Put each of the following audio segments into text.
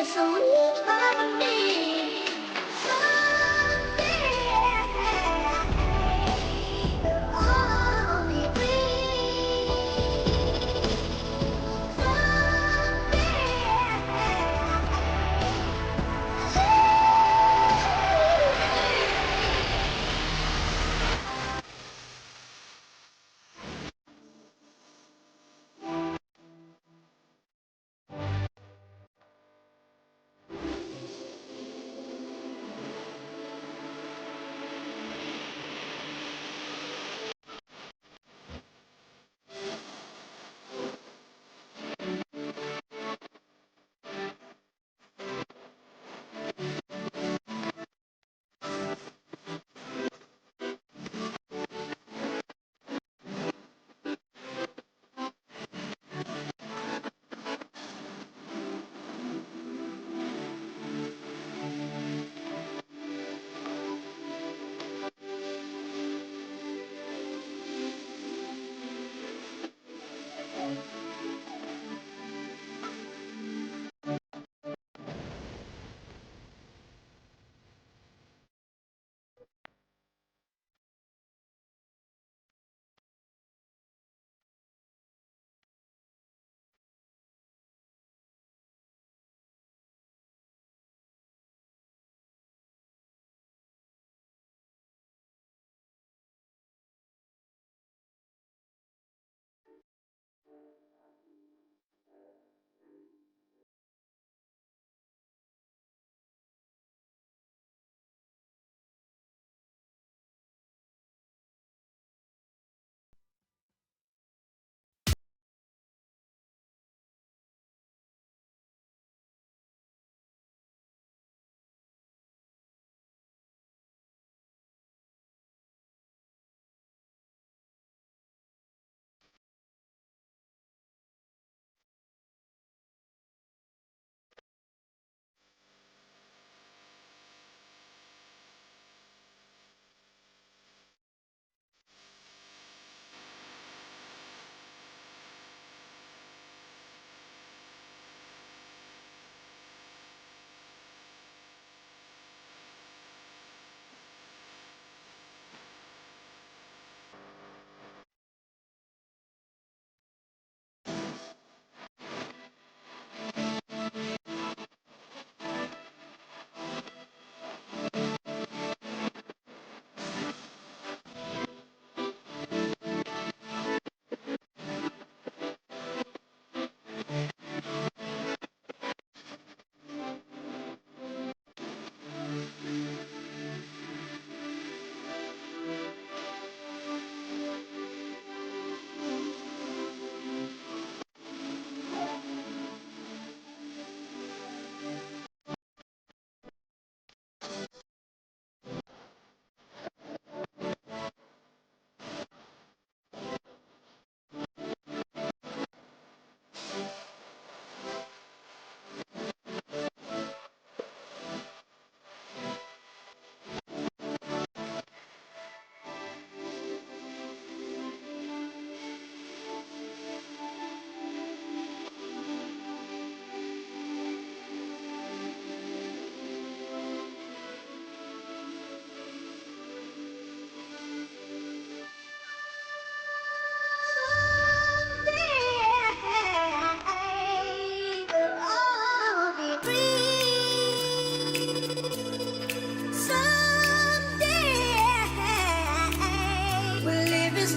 a sweet harmony. Someday we'll all be free.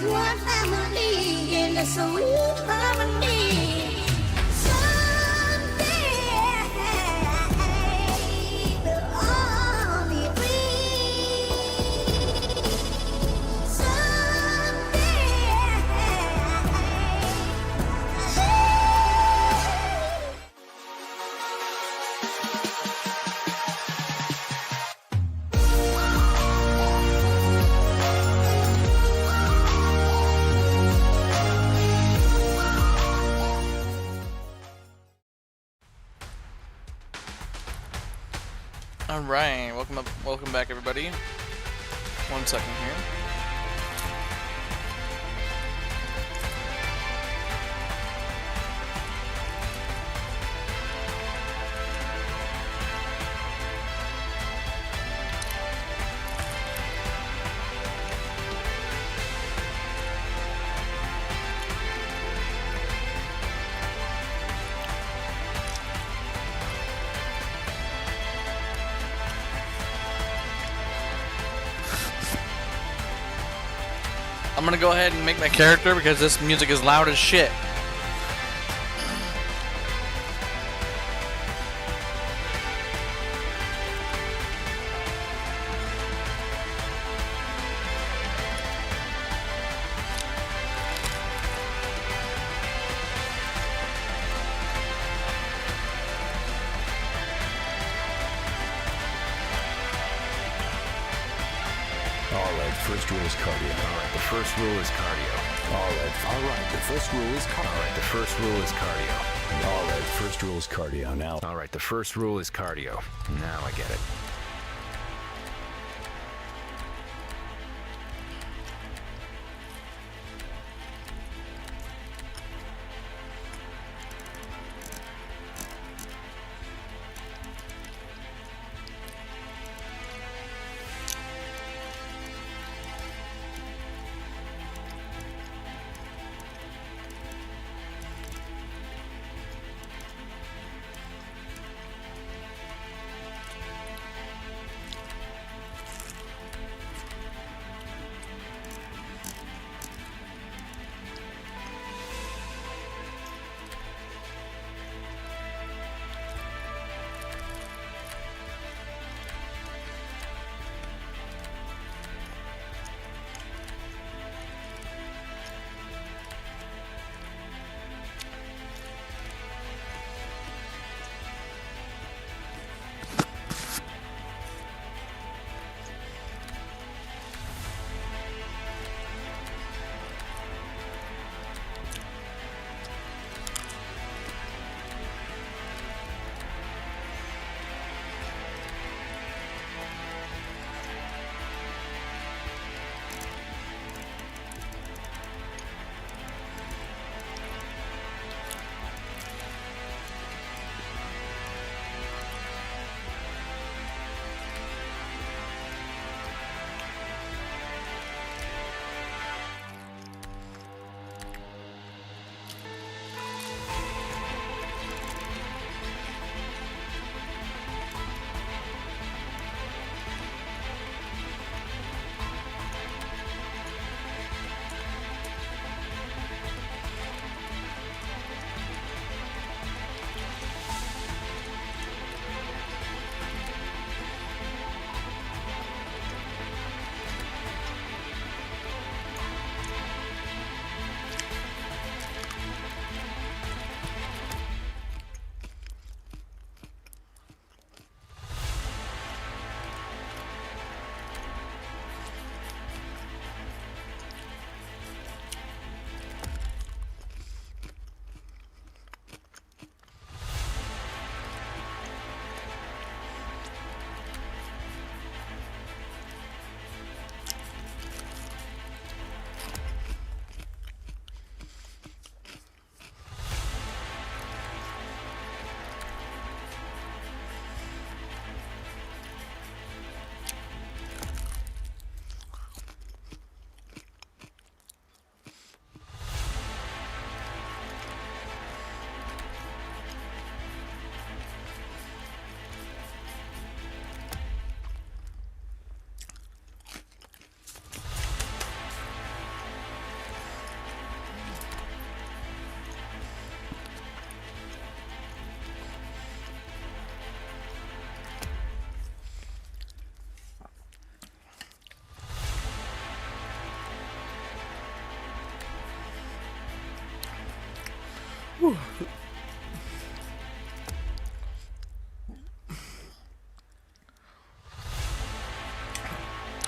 One family in a sweet harmony. Someday we'll all be free. Alright, welcome back everybody. 1 second here. I'm gonna go ahead and make my character because this music is loud as shit. Alright, first rule is cardio. Alright, the first rule is cardio. Alright, the first rule is cardio. Alright, the first rule is cardio. Alright, first rule is cardio. Now. Alright, the first rule is cardio. Now I get it.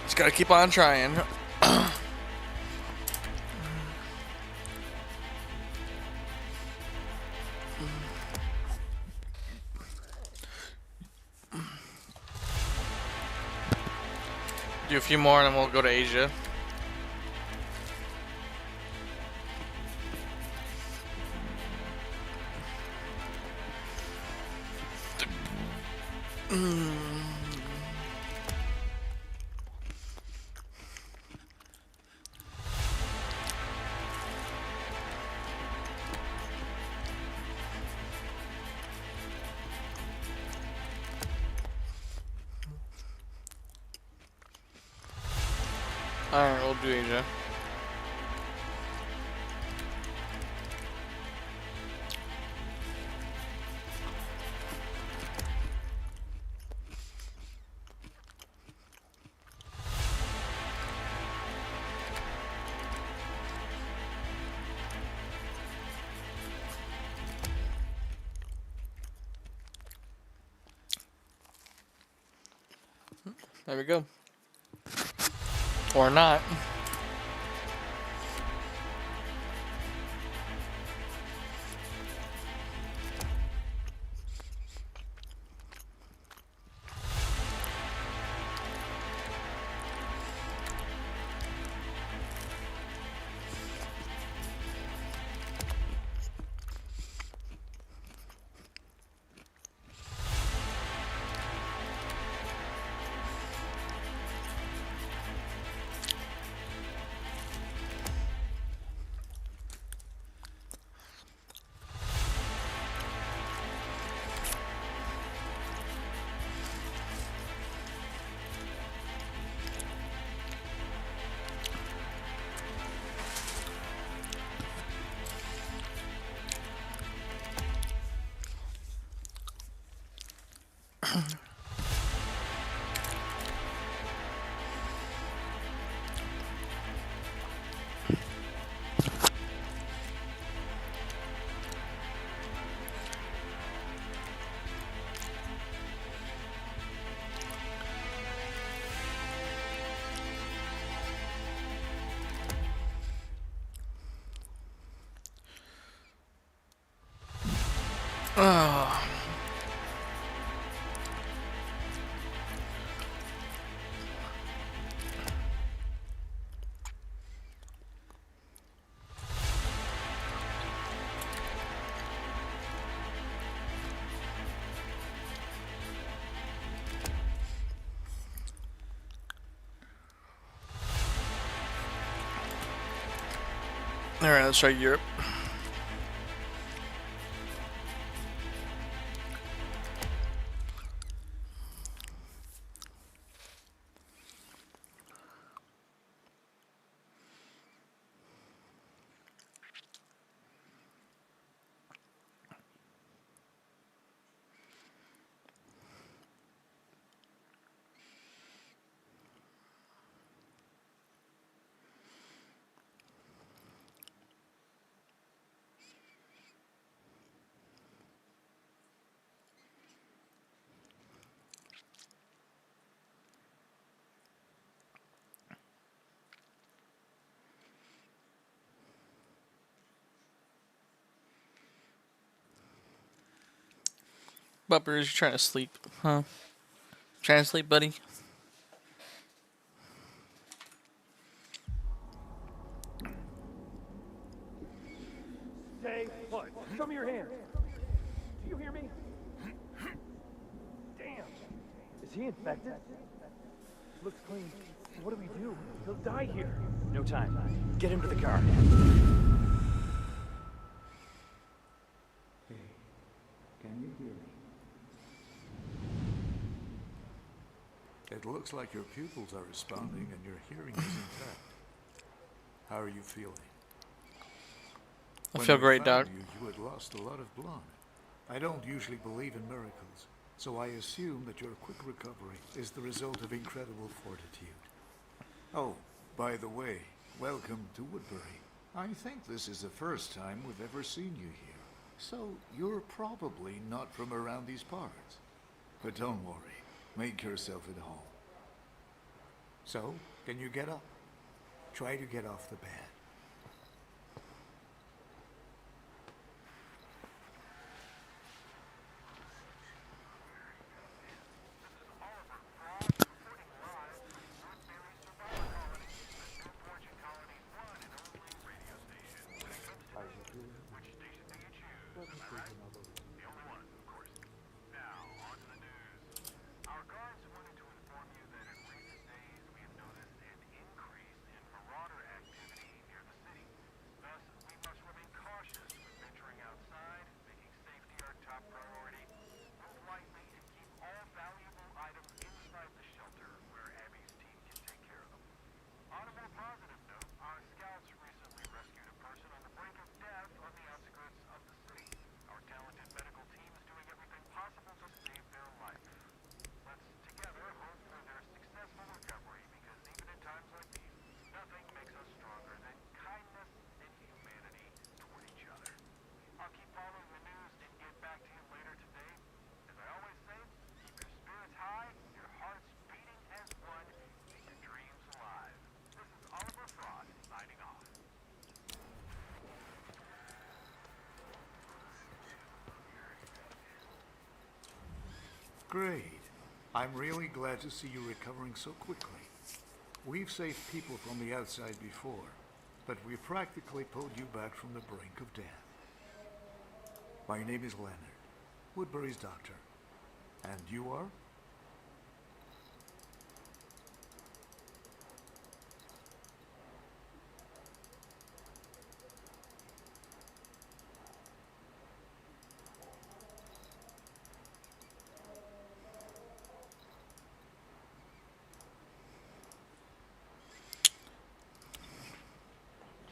Just gotta keep on trying. Do a few more and then we'll go to Asia. Alright, we'll do Asia. There we go. Or not. Oh. Alright, let's try Europe. Bumpers, you trying to sleep, huh? Trying to sleep, buddy? Stay put. Show me your hands. Do you hear me? Damn. Is he infected? Looks clean. What do we do? He'll die here. No time. Get him to the car. Hey, can you hear me? It looks like your pupils are responding and your hearing is intact. How are you feeling? I When feel we great, found Doc. you had lost a lot of blood. I don't usually believe in miracles, so I assume that your quick recovery is the result of incredible fortitude. Oh, by the way, welcome to Woodbury. I think this is the first time we've ever seen you here, so you're probably not from around these parts. But don't worry, make yourself at home. So, can you get up? Try to get off the bed. Great. I'm really glad to see you recovering so quickly. We've saved people from the outside before, but we practically pulled you back from the brink of death. My name is Leonard, Woodbury's doctor. And you are?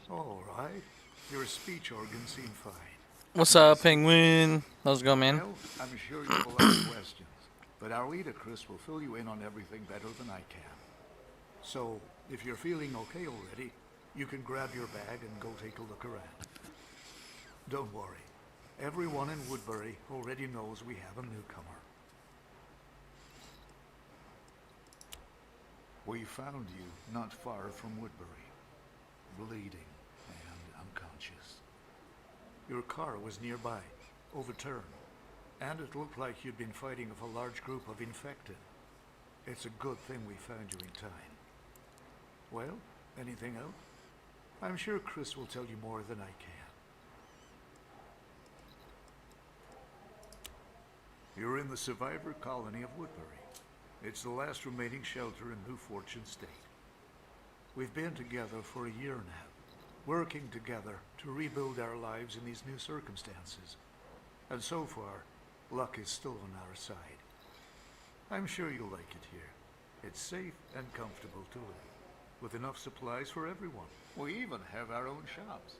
All right. Your speech organs seem fine. What's up, Penguin? How's it going, man? Well, I'm sure you have a lot of questions, but our leader, Chris, will fill you in on everything better than I can. So, if you're feeling okay already, you can grab your bag and go take a look around. Don't worry. Everyone in Woodbury already knows we have a newcomer. We found you not far from Woodbury, bleeding and unconscious. Your car was nearby, overturned, and it looked like you'd been fighting with a large group of infected. It's a good thing we found you in time. Well, anything else? I'm sure Chris will tell you more than I can. You're in the survivor colony of Woodbury. It's the last remaining shelter in New Fortune State. We've been together for a year now, working together to rebuild our lives in these new circumstances. And so far, luck is still on our side. I'm sure you'll like it here. It's safe and comfortable to live, with enough supplies for everyone. We even have our own shops.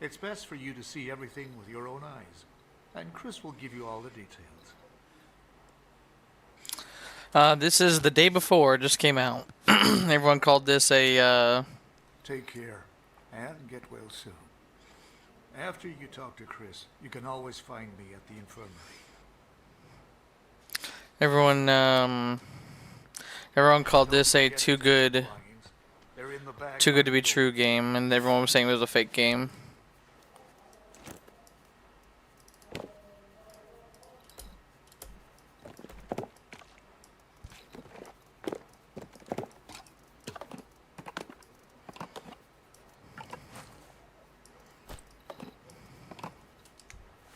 It's best for you to see everything with your own eyes, and Chris will give you all the details. This is the day before. It just came out. Everyone called this a, Take care, and get well soon. After you talk to Chris, you can always find me at the infirmary. everyone called this a Don't forget too to take good, your belongings. They're in the bag too by good to the be door. true game, and everyone was saying it was a fake game.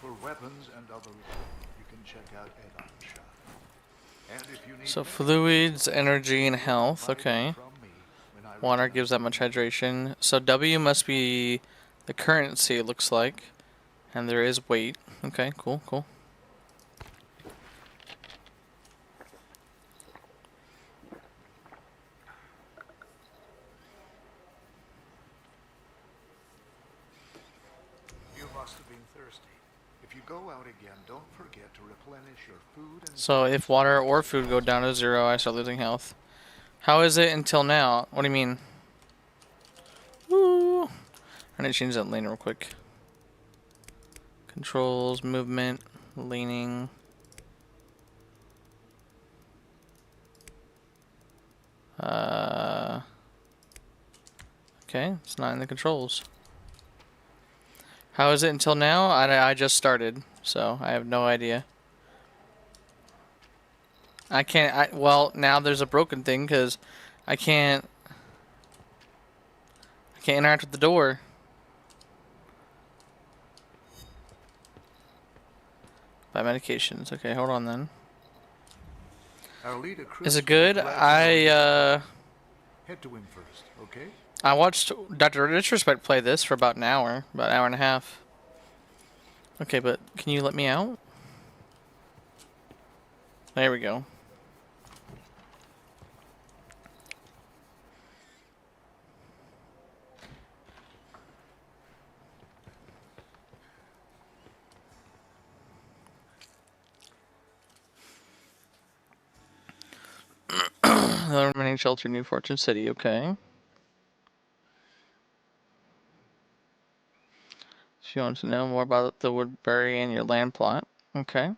For weapons and other equipment, you can check out Edon's shop. And if you need So medical fluids, supplies, energy, and health. buy them Okay. from me when I Water return. gives that much hydration. So W must be the currency, it looks like. And there is weight. Okay, cool, cool. You must have been thirsty. If you go out again, don't forget to replenish your food and So if water or food go down to 0, I start losing health. How is it until now? What do you mean? Woo! I need to change that lane real quick. Controls, movement, leaning. Okay, it's not in the controls. How is it until now? I just started, so I have no idea. I can't, well, now there's a broken thing, because I can't interact with the door. Buy medications. Okay, hold on then. our leader, Chris, Is it will be good? glad to know you. Head to him first, okay? I watched Dr. Disrespect play this for about an hour and a half. Okay, but can you let me out? There we go. The remaining shelter, New Fortune City. Okay. She wants to know more about the Woodbury and your land plot. Okay.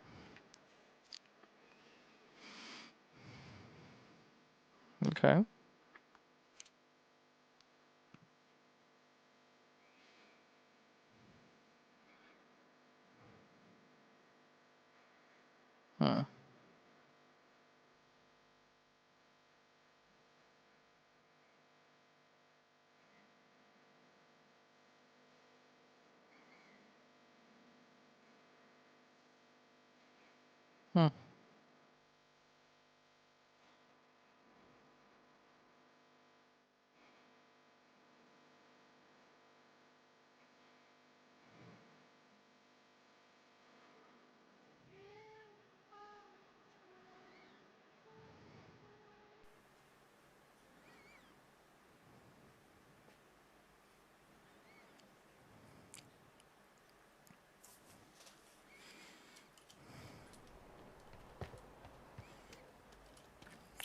Okay. Hmm. Hmm.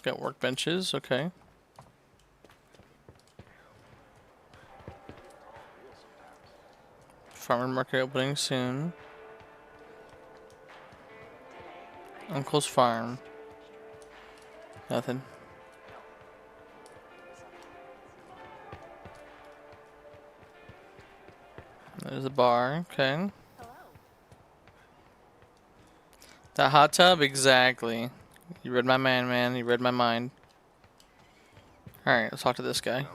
Got workbenches, okay. Farmer market opening soon. Uncle's farm. Nothing. There's a bar, okay. That hot tub? Exactly. You read my mind, man. You read my mind. Alright, let's talk to this guy.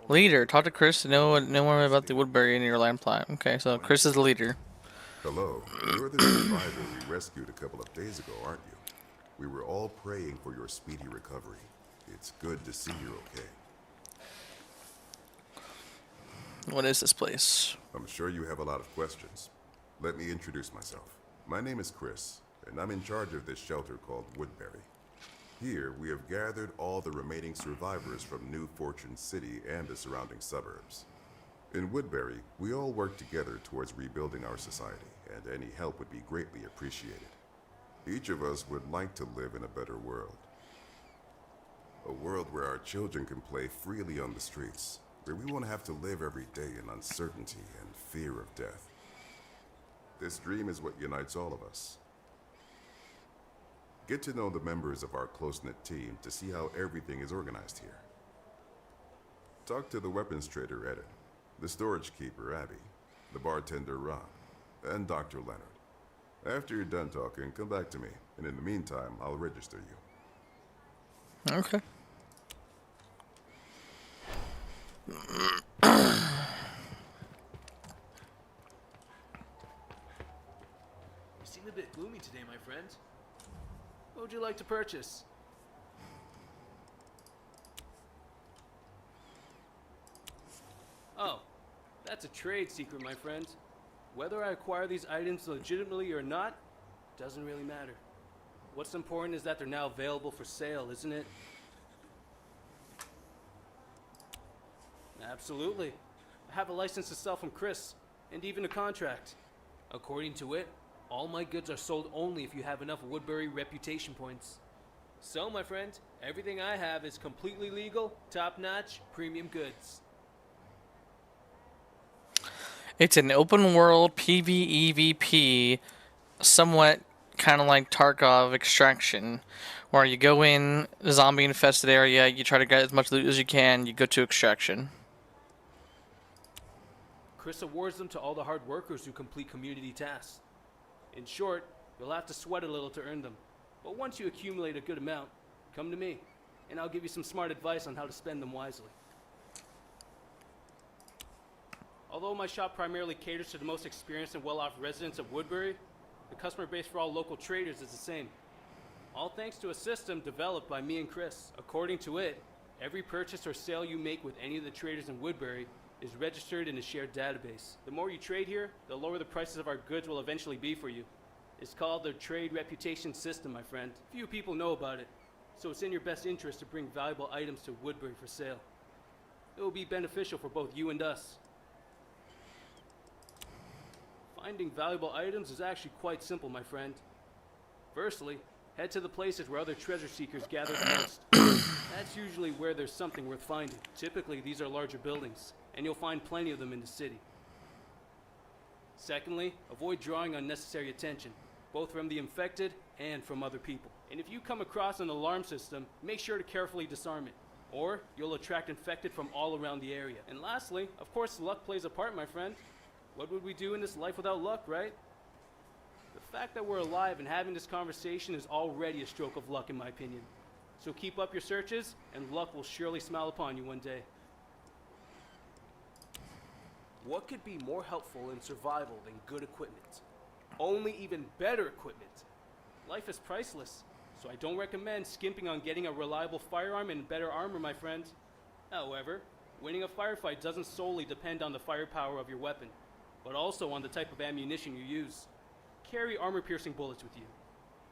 Leader, talk to Chris to know more about the Woodbury in your land plot. Okay, so Chris is the leader. Hello. You're the survivor we rescued a couple of days ago, aren't you? We were all praying for your speedy recovery. It's good to see you're okay. What is this place? I'm sure you have a lot of questions. Let me introduce myself. My name is Chris, and I'm in charge of this shelter called Woodbury. Here, we have gathered all the remaining survivors from New Fortune City and the surrounding suburbs. In Woodbury, we all work together towards rebuilding our society, and any help would be greatly appreciated. Each of us would like to live in a better world. A world where our children can play freely on the streets, where we won't have to live every day in uncertainty and fear of death. This dream is what unites all of us. Get to know the members of our close-knit team to see how everything is organized here. Talk to the weapons trader, Edit, the storage keeper, Abby, the bartender, Rob, and Dr. Leonard. After you're done talking, come back to me, and in the meantime, I'll register you. Okay. You seem a bit gloomy today, my friend. What would you like to purchase? Oh, that's a trade secret, my friend. Whether I acquire these items legitimately or not, doesn't really matter. What's important is that they're now available for sale, isn't it? Absolutely. I have a license to sell from Chris, and even a contract. According to it, all my goods are sold only if you have enough Woodbury reputation points. So, my friend, everything I have is completely legal, top-notch, premium goods. It's an open world PvEVP, somewhat kind of like Tarkov Extraction, where you go in a zombie infested area, you try to get as much loot as you can, you go to Extraction. Chris awards them to all the hard workers who complete community tasks. In short, you'll have to sweat a little to earn them. But once you accumulate a good amount, come to me, and I'll give you some smart advice on how to spend them wisely. Although my shop primarily caters to the most experienced and well-off residents of Woodbury, the customer base for all local traders is the same. All thanks to a system developed by me and Chris. According to it, every purchase or sale you make with any of the traders in Woodbury is registered in a shared database. The more you trade here, the lower the prices of our goods will eventually be for you. It's called the Trade Reputation System, my friend. Few people know about it, so it's in your best interest to bring valuable items to Woodbury for sale. It will be beneficial for both you and us. Finding valuable items is actually quite simple, my friend. Firstly, head to the places where other treasure seekers gather the most. That's usually where there's something worth finding. Typically, these are larger buildings, and you'll find plenty of them in the city. Secondly, avoid drawing unnecessary attention, both from the infected and from other people. And if you come across an alarm system, make sure to carefully disarm it, or you'll attract infected from all around the area. And lastly, of course, luck plays a part, my friend. What would we do in this life without luck, right? The fact that we're alive and having this conversation is already a stroke of luck, in my opinion. So keep up your searches, and luck will surely smile upon you one day. What could be more helpful in survival than good equipment? only even better equipment. Life is priceless, so I don't recommend skimping on getting a reliable firearm and better armor, my friend. However, winning a firefight doesn't solely depend on the firepower of your weapon, but also on the type of ammunition you use. Carry armor-piercing bullets with you.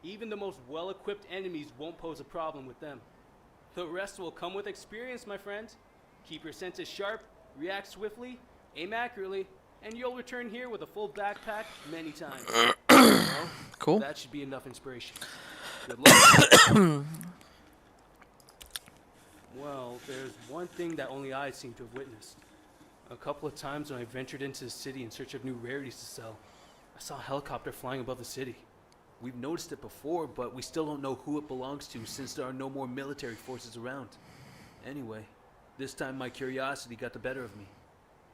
Even the most well-equipped enemies won't pose a problem with them. The rest will come with experience, my friend. Keep your senses sharp, react swiftly, aim accurately, and you'll return here with a full backpack many times. Well, Cool. that should be enough inspiration. Good luck. Well, there's one thing that only I seem to have witnessed. A couple of times when I ventured into the city in search of new rarities to sell, I saw a helicopter flying above the city. We've noticed it before, but we still don't know who it belongs to since there are no more military forces around. Anyway, this time my curiosity got the better of me.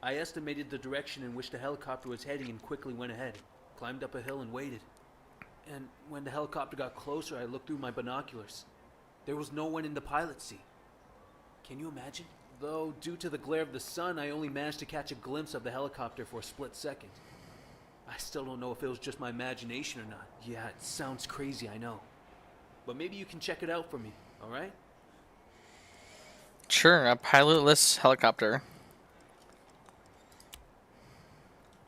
I estimated the direction in which the helicopter was heading and quickly went ahead, climbed up a hill and waited. And when the helicopter got closer, I looked through my binoculars. There was no one in the pilot's seat. Can you imagine? Though, due to the glare of the sun, I only managed to catch a glimpse of the helicopter for a split second. I still don't know if it was just my imagination or not. Yeah, it sounds crazy, I know. But maybe you can check it out for me, alright? Sure, a pilotless helicopter.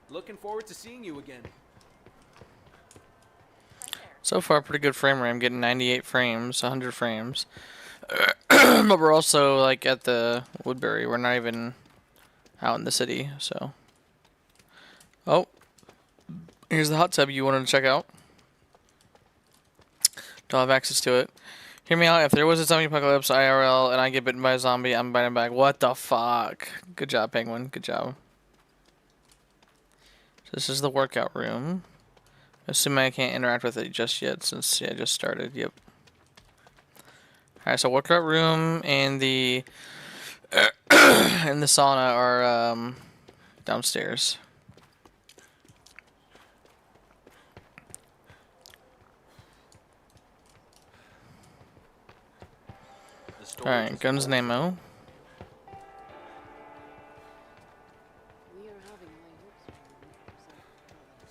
Looking forward to seeing you again. So far, pretty good frame rate. I'm getting 98 frames, 100 frames. But we're also like at the Woodbury. We're not even out in the city, so. Oh, here's the hot tub you wanted to check out. Don't have access to it. Hear me out. If there was a zombie apocalypse IRL and I get bitten by a zombie, I'm biting back. What the fuck? Good job, Penguin. Good job. This is the workout room. Assuming I can't interact with it just yet since I just started. Yep. Alright, so workout room and the and the sauna are downstairs. Alright, guns and ammo.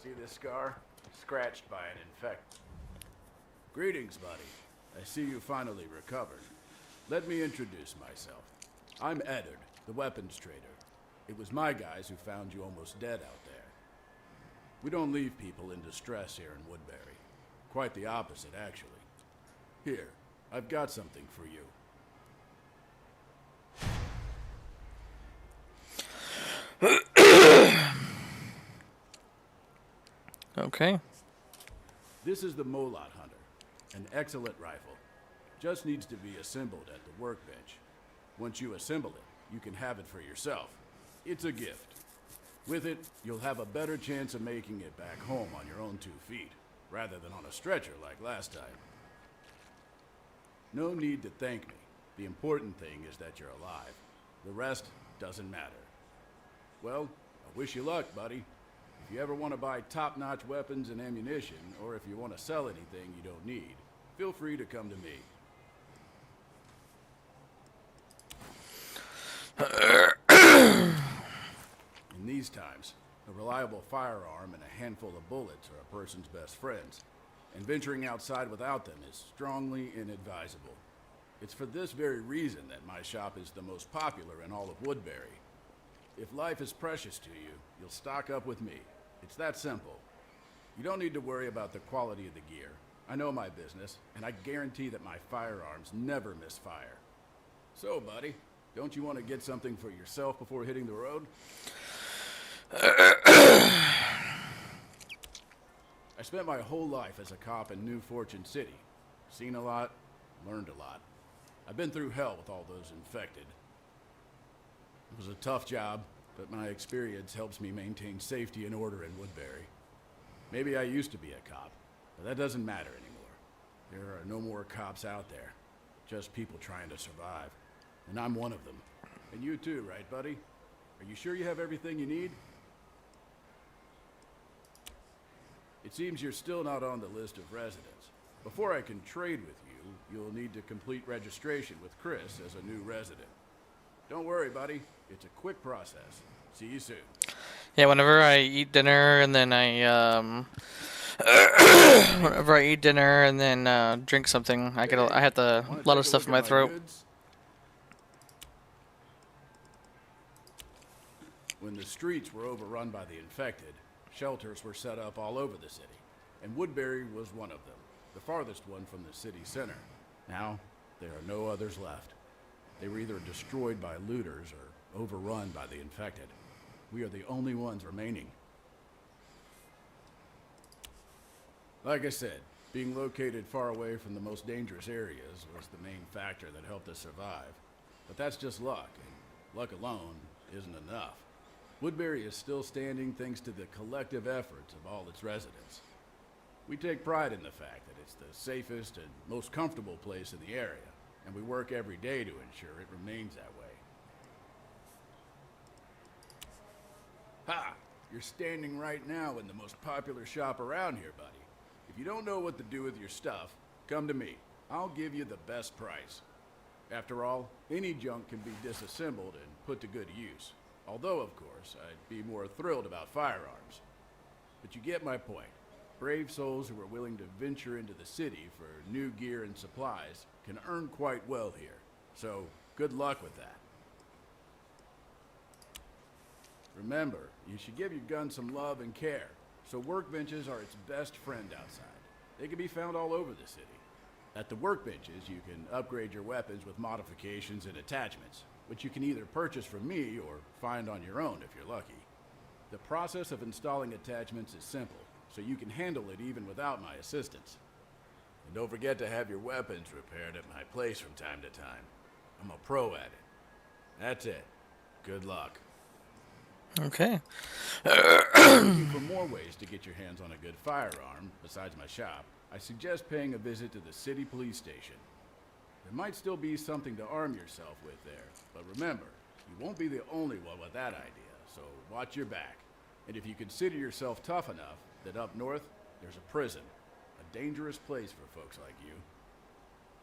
See this scar? Scratched by an infect. Greetings, buddy. I see you finally recovered. Let me introduce myself. I'm Eddard, the weapons trader. It was my guys who found you almost dead out there. We don't leave people in distress here in Woodbury. Quite the opposite, actually. Here, I've got something for you. Okay. This is the Molot Hunter, an excellent rifle. Just needs to be assembled at the workbench. Once you assemble it, you can have it for yourself. It's a gift. With it, you'll have a better chance of making it back home on your own 2 feet, rather than on a stretcher like last time. No need to thank me. The important thing is that you're alive. The rest doesn't matter. Well, I wish you luck, buddy. If you ever want to buy top-notch weapons and ammunition, or if you want to sell anything you don't need, feel free to come to me. In these times, a reliable firearm and a handful of bullets are a person's best friends, and venturing outside without them is strongly inadvisable. It's for this very reason that my shop is the most popular in all of Woodbury. If life is precious to you, you'll stock up with me. It's that simple. You don't need to worry about the quality of the gear. I know my business, and I guarantee that my firearms never miss fire. So, buddy, don't you want to get something for yourself before hitting the road? I spent my whole life as a cop in New Fortune City. Seen a lot, learned a lot. I've been through hell with all those infected. It was a tough job, but my experience helps me maintain safety and order in Woodbury. Maybe I used to be a cop, but that doesn't matter anymore. There are no more cops out there, just people trying to survive. And I'm one of them. And you too, right, buddy? Are you sure you have everything you need? It seems you're still not on the list of residents. Before I can trade with you, you'll need to complete registration with Chris as a new resident. Don't worry, buddy. It's a quick process. See you soon. Yeah, whenever I eat dinner and then I Whenever I eat dinner and then drink something, I have a Wanna lot take of a stuff look in at my throat. goods? When the streets were overrun by the infected, shelters were set up all over the city, and Woodbury was one of them, the farthest one from the city center. Now, there are no others left. They were either destroyed by looters or overrun by the infected. We are the only ones remaining. Like I said, being located far away from the most dangerous areas was the main factor that helped us survive. But that's just luck, and luck alone isn't enough. Woodbury is still standing thanks to the collective efforts of all its residents. We take pride in the fact that it's the safest and most comfortable place in the area, and we work every day to ensure it remains that way. Ha! You're standing right now in the most popular shop around here, buddy. If you don't know what to do with your stuff, come to me. I'll give you the best price. After all, any junk can be disassembled and put to good use. Although, of course, I'd be more thrilled about firearms. But you get my point. Brave souls who are willing to venture into the city for new gear and supplies can earn quite well here. So, good luck with that. Remember, you should give your gun some love and care. So workbenches are its best friend outside. They can be found all over the city. At the workbenches, you can upgrade your weapons with modifications and attachments, which you can either purchase from me or find on your own if you're lucky. The process of installing attachments is simple, so you can handle it even without my assistance. And don't forget to have your weapons repaired at my place from time to time. I'm a pro at it. That's it. Good luck. Okay. Looking for more ways to get your hands on a good firearm, besides my shop, I suggest paying a visit to the city police station. There might still be something to arm yourself with there, but remember, you won't be the only one with that idea, so watch your back. And if you consider yourself tough enough, then up north, there's a prison, a dangerous place for folks like you.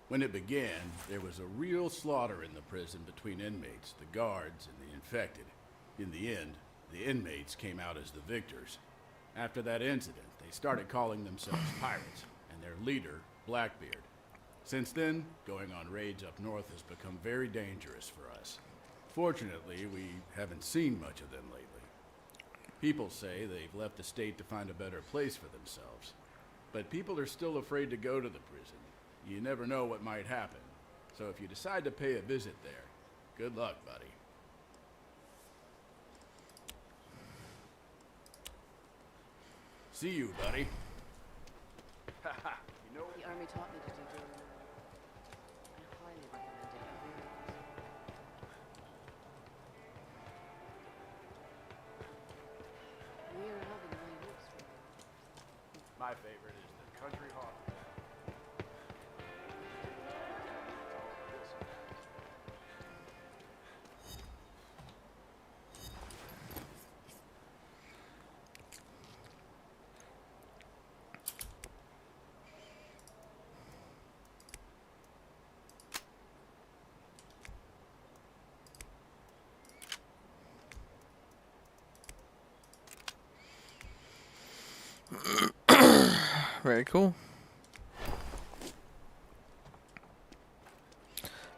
When it began, there was a real slaughter in the prison between inmates, the guards, and the infected. In the end, the inmates came out as the victors. After that incident, they started calling themselves pirates, and their leader, Blackbeard. Since then, going on raids up north has become very dangerous for us. Fortunately, we haven't seen much of them lately. People say they've left the state to find a better place for themselves. But people are still afraid to go to the prison. You never know what might happen. So if you decide to pay a visit there, good luck, buddy. See you, buddy. Haha, you know. The Army taught me to do dirty work. I highly recommend it. We are having high hopes for you. My favorite is the country hawk. Very cool.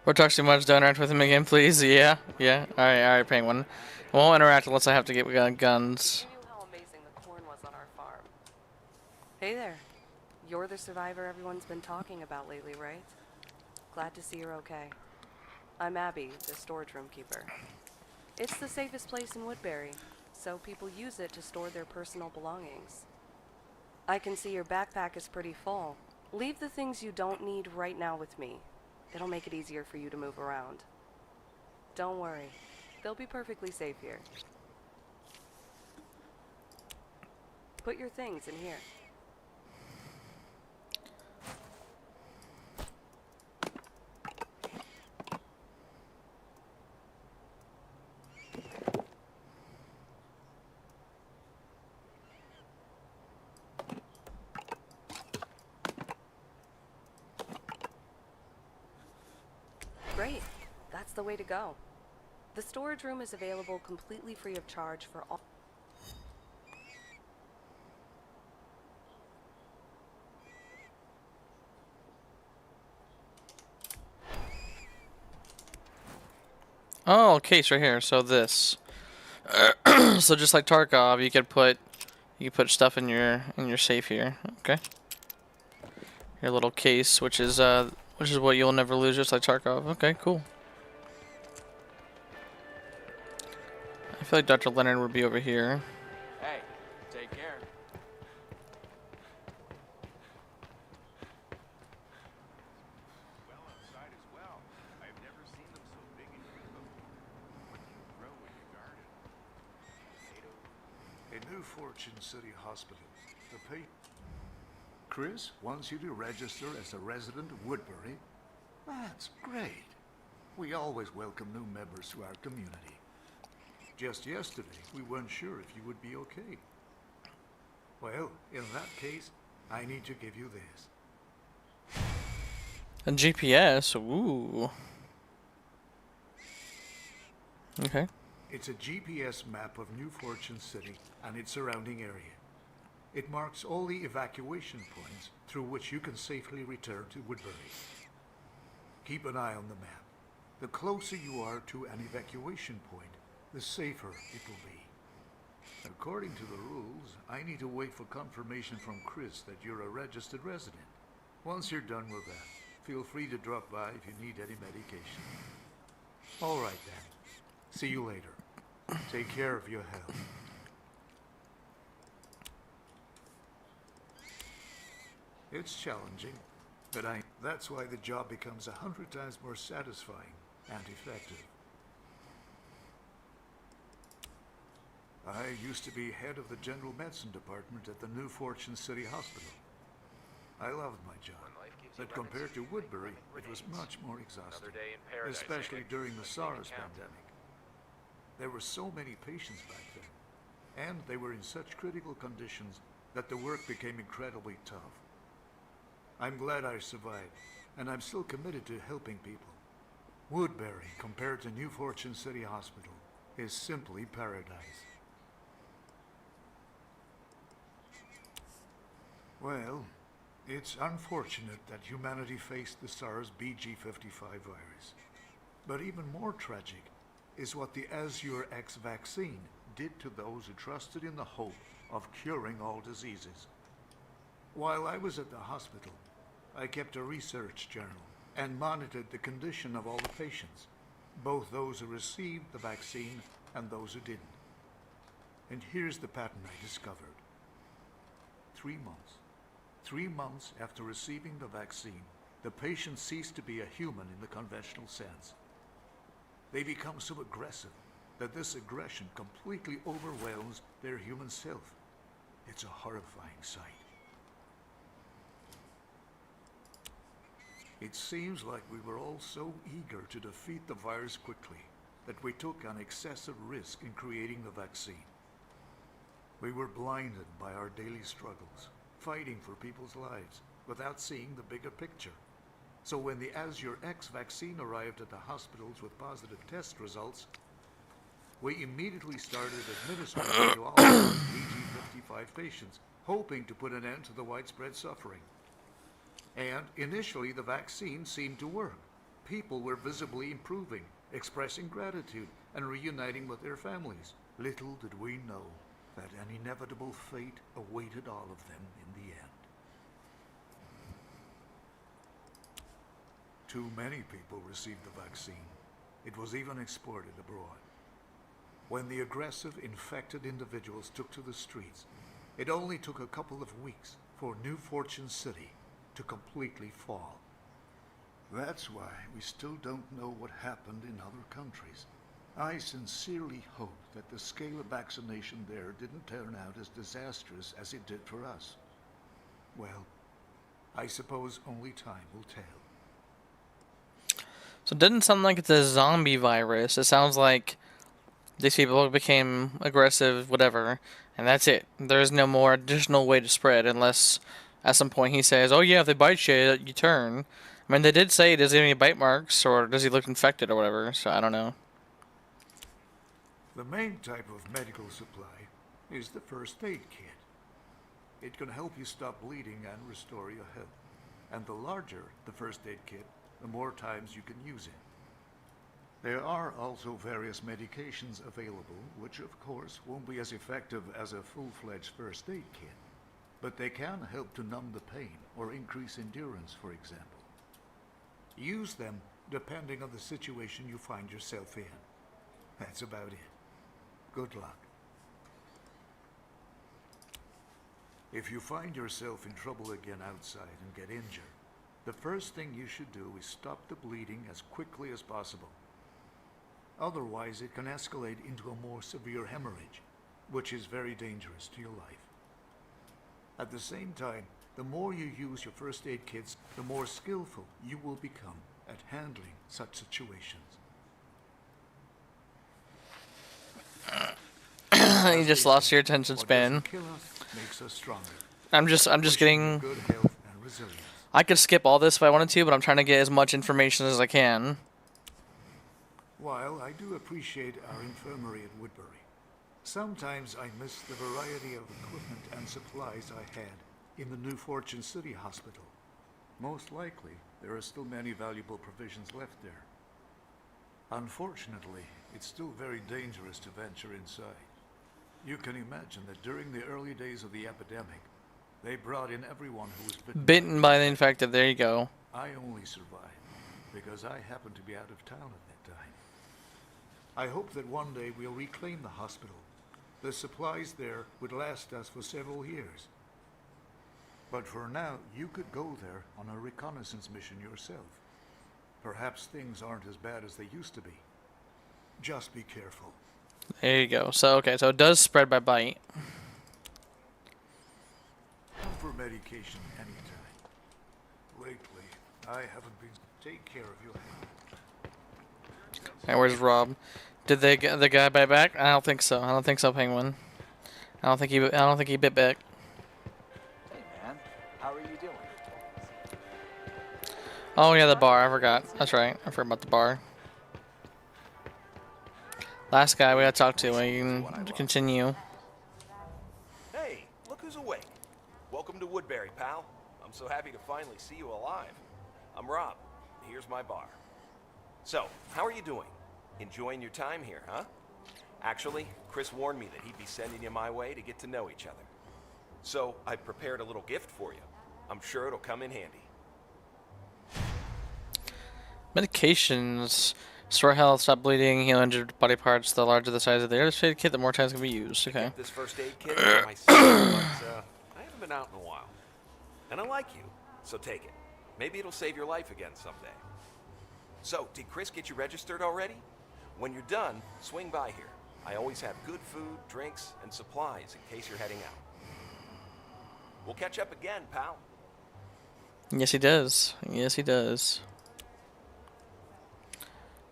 We're talking too much. Don't interact with him again, please. Yeah. Alright, Penguin. I won't interact unless I have to get guns. You knew how amazing the corn was on our farm. Hey there. You're the survivor everyone's been talking about lately, right? Glad to see you're okay. I'm Abby, the storage room keeper. It's the safest place in Woodbury, so people use it to store their personal belongings. I can see your backpack is pretty full. Leave the things you don't need right now with me. It'll make it easier for you to move around. Don't worry. They'll be perfectly safe here. Put your things in here. Great. That's the way to go. The storage room is available completely free of charge for all. Oh, case right here. So this. So just like Tarkov, you could put stuff in your safe here. Okay. Your little case, which is what you'll never lose, just like Tarkov. Okay, cool. I feel like Dr. Leonard would be over here. Hey, take care. Well outside as well. I've never seen them so big and beautiful. What do you grow in your garden? Potatoes? A New Fortune City Hospital. The Chris wants you to register as a resident of Woodbury. That's great. We always welcome new members to our community. Just yesterday, we weren't sure if you would be okay. Well, in that case, I need to give you this. A GPS. Ooh. Okay. It's a GPS map of New Fortune City and its surrounding area. It marks all the evacuation points through which you can safely return to Woodbury. Keep an eye on the map. The closer you are to an evacuation point, the safer it will be. According to the rules, I need to wait for confirmation from Chris that you're a registered resident. Once you're done with that, feel free to drop by if you need any medication. All right then. See you later. Take care of your health. It's challenging, but that's why the job becomes 100 times more satisfying and effective. I used to be head of the general medicine department at the New Fortune City Hospital. I loved my job, but compared to Woodbury, it was much more exhausting, especially during the SARS pandemic. There were so many patients back then, and they were in such critical conditions that the work became incredibly tough. I'm glad I survived, and I'm still committed to helping people. Woodbury, compared to New Fortune City Hospital, is simply paradise. Well, it's unfortunate that humanity faced the SARS BG55 virus. But even more tragic is what the Azure X vaccine did to those who trusted in the hope of curing all diseases. While I was at the hospital, I kept a research journal and monitored the condition of all the patients, both those who received the vaccine and those who didn't. And here's the pattern I discovered. 3 months. 3 months after receiving the vaccine, the patient ceased to be a human in the conventional sense. They become so aggressive that this aggression completely overwhelms their human self. It's a horrifying sight. It seems like we were all so eager to defeat the virus quickly that we took an excessive risk in creating the vaccine. We were blinded by our daily struggles, fighting for people's lives without seeing the bigger picture. So when the Azure X vaccine arrived at the hospitals with positive test results, we immediately started administering it to all our BG55 patients, hoping to put an end to the widespread suffering. And initially the vaccine seemed to work. People were visibly improving, expressing gratitude, and reuniting with their families. Little did we know that an inevitable fate awaited all of them in the end. Too many people received the vaccine. It was even exported abroad. When the aggressive, infected individuals took to the streets, it only took a couple of weeks for New Fortune City to completely fall. That's why we still don't know what happened in other countries. I sincerely hope that the scale of vaccination there didn't turn out as disastrous as it did for us. Well, I suppose only time will tell. So it doesn't sound like it's a zombie virus. It sounds like these people became aggressive, whatever, and that's it. There's no more additional way to spread unless at some point he says, oh yeah, if they bite you, you turn. I mean, they did say, does he have any bite marks, or does he look infected or whatever, so I don't know. The main type of medical supply is the first aid kit. It can help you stop bleeding and restore your health. And the larger the first aid kit, the more times you can use it. There are also various medications available, which of course won't be as effective as a full-fledged first aid kit, but they can help to numb the pain or increase endurance, for example. Use them depending on the situation you find yourself in. That's about it. Good luck. If you find yourself in trouble again outside and get injured, the first thing you should do is stop the bleeding as quickly as possible. Otherwise, it can escalate into a more severe hemorrhage, which is very dangerous to your life. At the same time, the more you use your first aid kits, the more skillful you will become at handling such situations. You just lost your attention span. What doesn't kill us makes us stronger. I'm just getting. Good health and resilience. I could skip all this if I wanted to, but I'm trying to get as much information as I can. While I do appreciate our infirmary at Woodbury, sometimes I miss the variety of equipment and supplies I had in the new Fortune City Hospital. Most likely, there are still many valuable provisions left there. Unfortunately, it's still very dangerous to venture inside. You can imagine that during the early days of the epidemic, they brought in everyone who was Bitten by the infected, there you go. I only survived because I happened to be out of town at that time. I hope that one day we'll reclaim the hospital. The supplies there would last us for several years. But for now, you could go there on a reconnaissance mission yourself. Perhaps things aren't as bad as they used to be. Just be careful. There you go. So, okay, so it does spread by bite. For medication anytime. Lately, I haven't been... Take care of your health. Alright, where's Rob? Did they get the guy bite back? I don't think so. I don't think so, Penguin. I don't think he bit back. Hey man, how are you doing? Oh yeah, the bar. I forgot. That's right. I forgot about the bar. Last guy we gotta talk to. We can continue. Hey, look who's awake. Welcome to Woodbury, pal. I'm so happy to finally see you alive. I'm Rob. Here's my bar. So, how are you doing? Enjoying your time here, huh? Actually, Chris warned me that he'd be sending you my way to get to know each other. So, I prepared a little gift for you. I'm sure it'll come in handy. Medications. Restore health, stop bleeding, heal injured body parts. The larger the size of the illustrated kit, the more times it can be used. Okay. This first aid kit for myself, but I haven't been out in a while. And I like you, so take it. Maybe it'll save your life again someday. So, did Chris get you registered already? When you're done, swing by here. I always have good food, drinks, and supplies in case you're heading out. We'll catch up again, pal. Yes, he does. Yes, he does.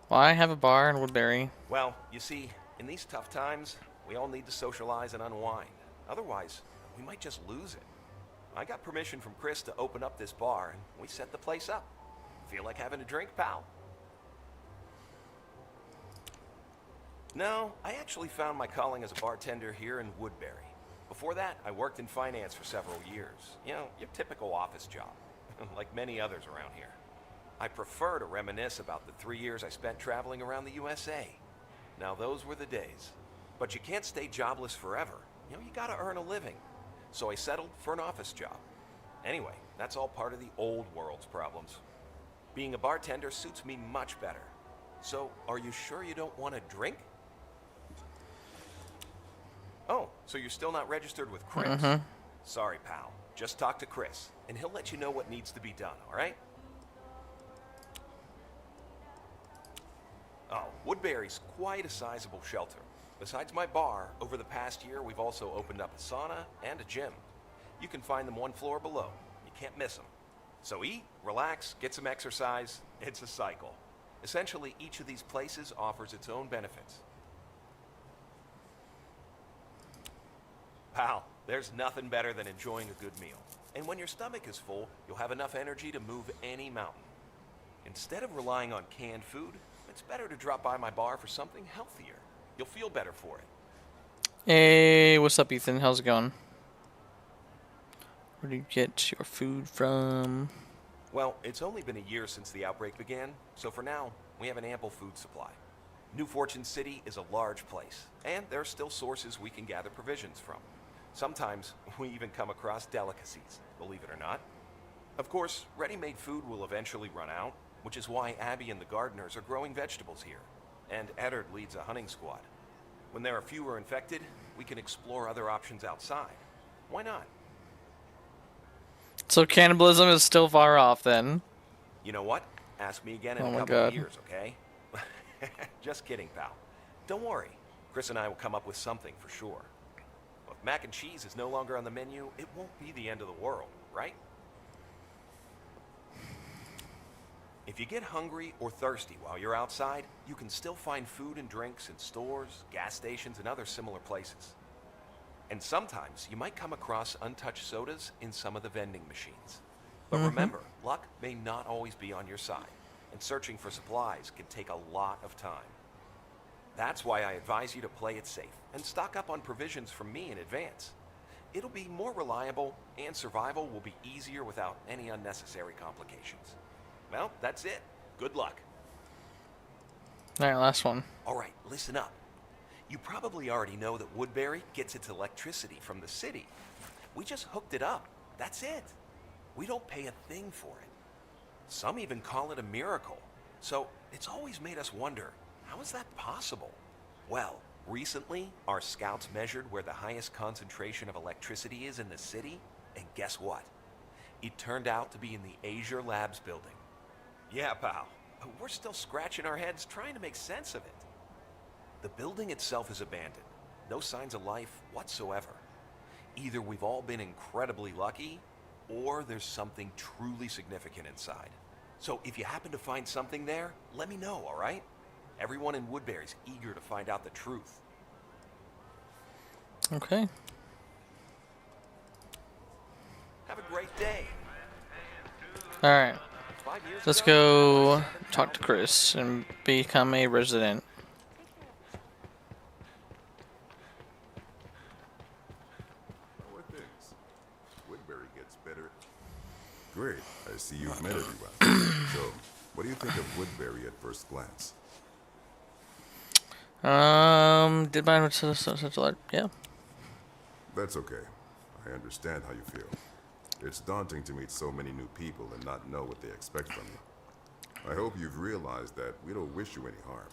Why have a bar in Woodbury? Well, you see, in these tough times, we all need to socialize and unwind. Otherwise, we might just lose it. I got permission from Chris to open up this bar, and we set the place up. Feel like having a drink, pal? No, I actually found my calling as a bartender here in Woodbury. Before that, I worked in finance for several years. You know, your typical office job, like many others around here. I prefer to reminisce about the 3 years I spent traveling around the USA. Now, those were the days. But you can't stay jobless forever. You know, you gotta earn a living. So I settled for an office job. Anyway, that's all part of the old world's problems. Being a bartender suits me much better. So, are you sure you don't want a drink? Oh, so you're still not registered with Chris? Sorry, pal. Just talk to Chris, and he'll let you know what needs to be done, all right? Oh, Woodbury's quite a sizable shelter. Besides my bar, over the past year, we've also opened up a sauna and a gym. You can find them one floor below. You can't miss them. So eat, relax, get some exercise. It's a cycle. Essentially, each of these places offers its own benefits. Pal, there's nothing better than enjoying a good meal. And when your stomach is full, you'll have enough energy to move any mountain. Instead of relying on canned food, it's better to drop by my bar for something healthier. You'll feel better for it. Hey, what's up, Ethan? How's it going? Where do you get your food from? Well, it's only been a year since the outbreak began, so for now, we have an ample food supply. New Fortune City is a large place, and there are still sources we can gather provisions from. Sometimes we even come across delicacies, believe it or not. Of course, ready-made food will eventually run out, which is why Abby and the gardeners are growing vegetables here, and Eddard leads a hunting squad. When there are fewer infected, we can explore other options outside. Why not? So cannibalism is still far off then. You know what? Ask me again in Oh a my couple of God. years, okay? Just kidding, pal. Don't worry. Chris and I will come up with something for sure. If mac and cheese is no longer on the menu, it won't be the end of the world, right? If you get hungry or thirsty while you're outside, you can still find food and drinks in stores, gas stations, and other similar places. And sometimes you might come across untouched sodas in some of the vending machines. But remember, luck may not always be on your side, and searching for supplies can take a lot of time. That's why I advise you to play it safe and stock up on provisions from me in advance. It'll be more reliable, and survival will be easier without any unnecessary complications. Well, that's it. Good luck. Alright, last one. All right, listen up. You probably already know that Woodbury gets its electricity from the city. We just hooked it up. That's it. We don't pay a thing for it. Some even call it a miracle. So it's always made us wonder, how is that possible? Well, recently, our scouts measured where the highest concentration of electricity is in the city, and guess what? It turned out to be in the Azure Labs building. Yeah, pal. We're still scratching our heads trying to make sense of it. The building itself is abandoned. No signs of life whatsoever. Either we've all been incredibly lucky, or there's something truly significant inside. So if you happen to find something there, let me know, all right? Everyone in Woodbury's eager to find out the truth. Okay. Have a great day. Alright. 5 years Let's ago, go talk to Chris and become a resident. How are things? Woodbury gets better. Great. I see you've met everyone. So, what do you think of Woodbury at first glance? Did mine yeah. That's okay. I understand how you feel. It's daunting to meet so many new people and not know what they expect from you. I hope you've realized that we don't wish you any harm.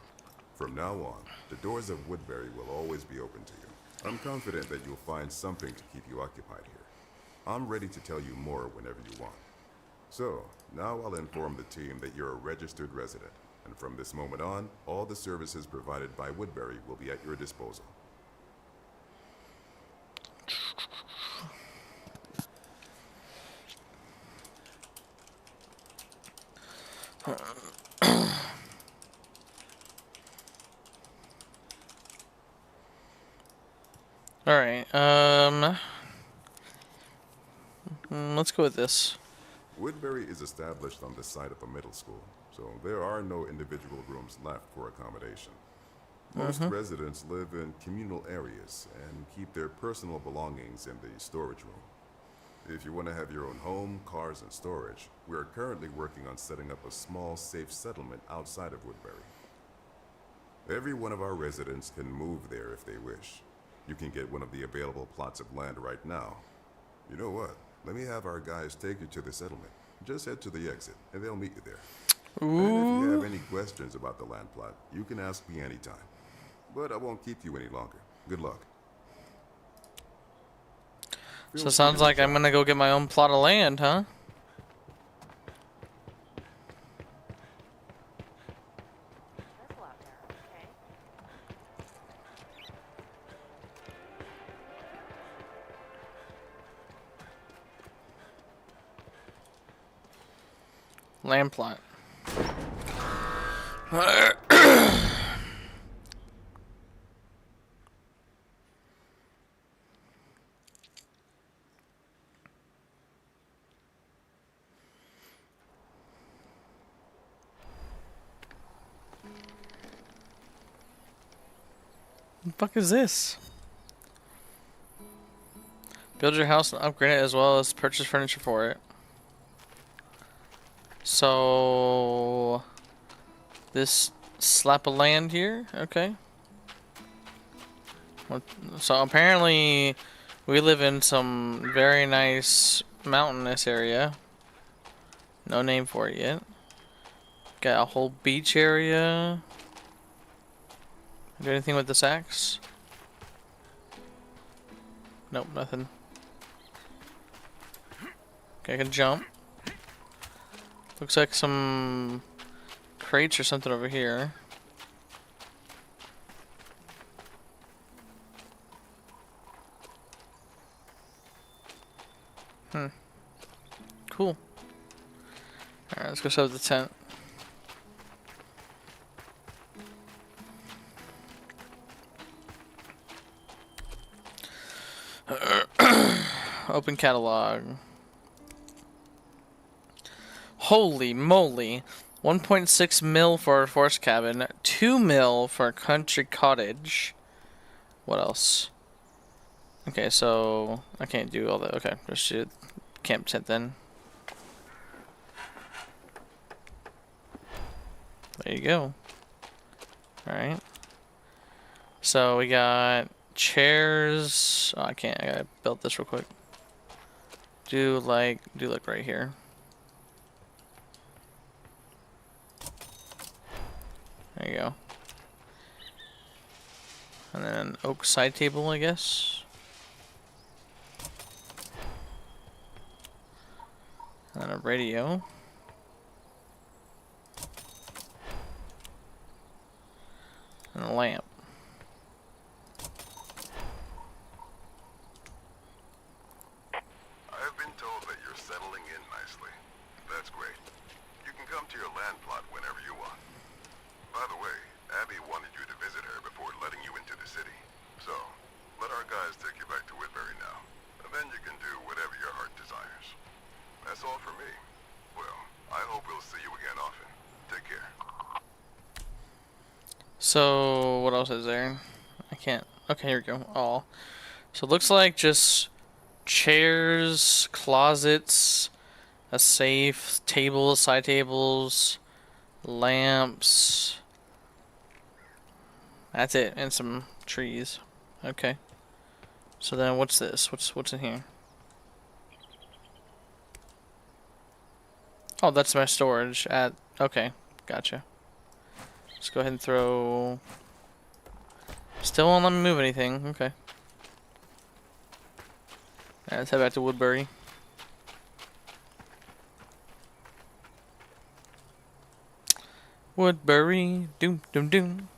From now on, the doors of Woodbury will always be open to you. I'm confident that you'll find something to keep you occupied here. I'm ready to tell you more whenever you want. So, now I'll inform the team that you're a registered resident, and from this moment on, all the services provided by Woodbury will be at your disposal. Alright, let's go with this. Woodbury is established on the site of a middle school, so there are no individual rooms left for accommodation. Most residents live in communal areas and keep their personal belongings in the storage room. If you want to have your own home, cars, and storage, we are currently working on setting up a small, safe settlement outside of Woodbury. Every one of our residents can move there if they wish. You can get one of the available plots of land right now. You know what? Let me have our guys take you to the settlement. Just head to the exit, and they'll meet you there. And if you have any questions about the land plot, you can ask me anytime. But I won't keep you any longer. Good luck. So it sounds like I'm gonna go get my own plot of land, huh? Careful out there, okay? Land plot. What the fuck is this? Build your house and upgrade it as well as purchase furniture for it. So This slap of land here. Okay. So apparently we live in some very nice mountainous area. No name for it yet. Got a whole beach area. Do anything with this axe? Nope, nothing. Okay, I can jump. Looks like some crates or something over here. Cool. Alright, let's go set up the tent. Open catalog. Holy moly. 1.6 mil for a forest cabin. 2 mil for a country cottage. What else? Okay, so I can't do all that. Okay, just shoot. Camp tent then. There you go. Alright. So we got chairs. Oh, I can't. I gotta build this real quick. Do like right here. There you go. And then an oak side table, I guess. And then a radio. And a lamp. I've been told that you're settling in nicely. That's great. You can come to your land plot whenever you want. By the way, Abby wanted you to visit her before letting you into the city. So, let our guys take you back to Woodbury now. And then you can do whatever your heart desires. That's all for me. Well, I hope we'll see you again often. Take care. So, what else is there? I can't. Okay, here we go. All. So it looks like just chairs, closets, a safe, tables, side tables, lamps. That's it, and some trees. Okay. So then what's this? What's in here? Oh, that's my storage at... Okay, gotcha. Let's go ahead and throw... Still won't let me move anything. Okay. Alright, let's head back to Woodbury. Woodbury, doom doom doom.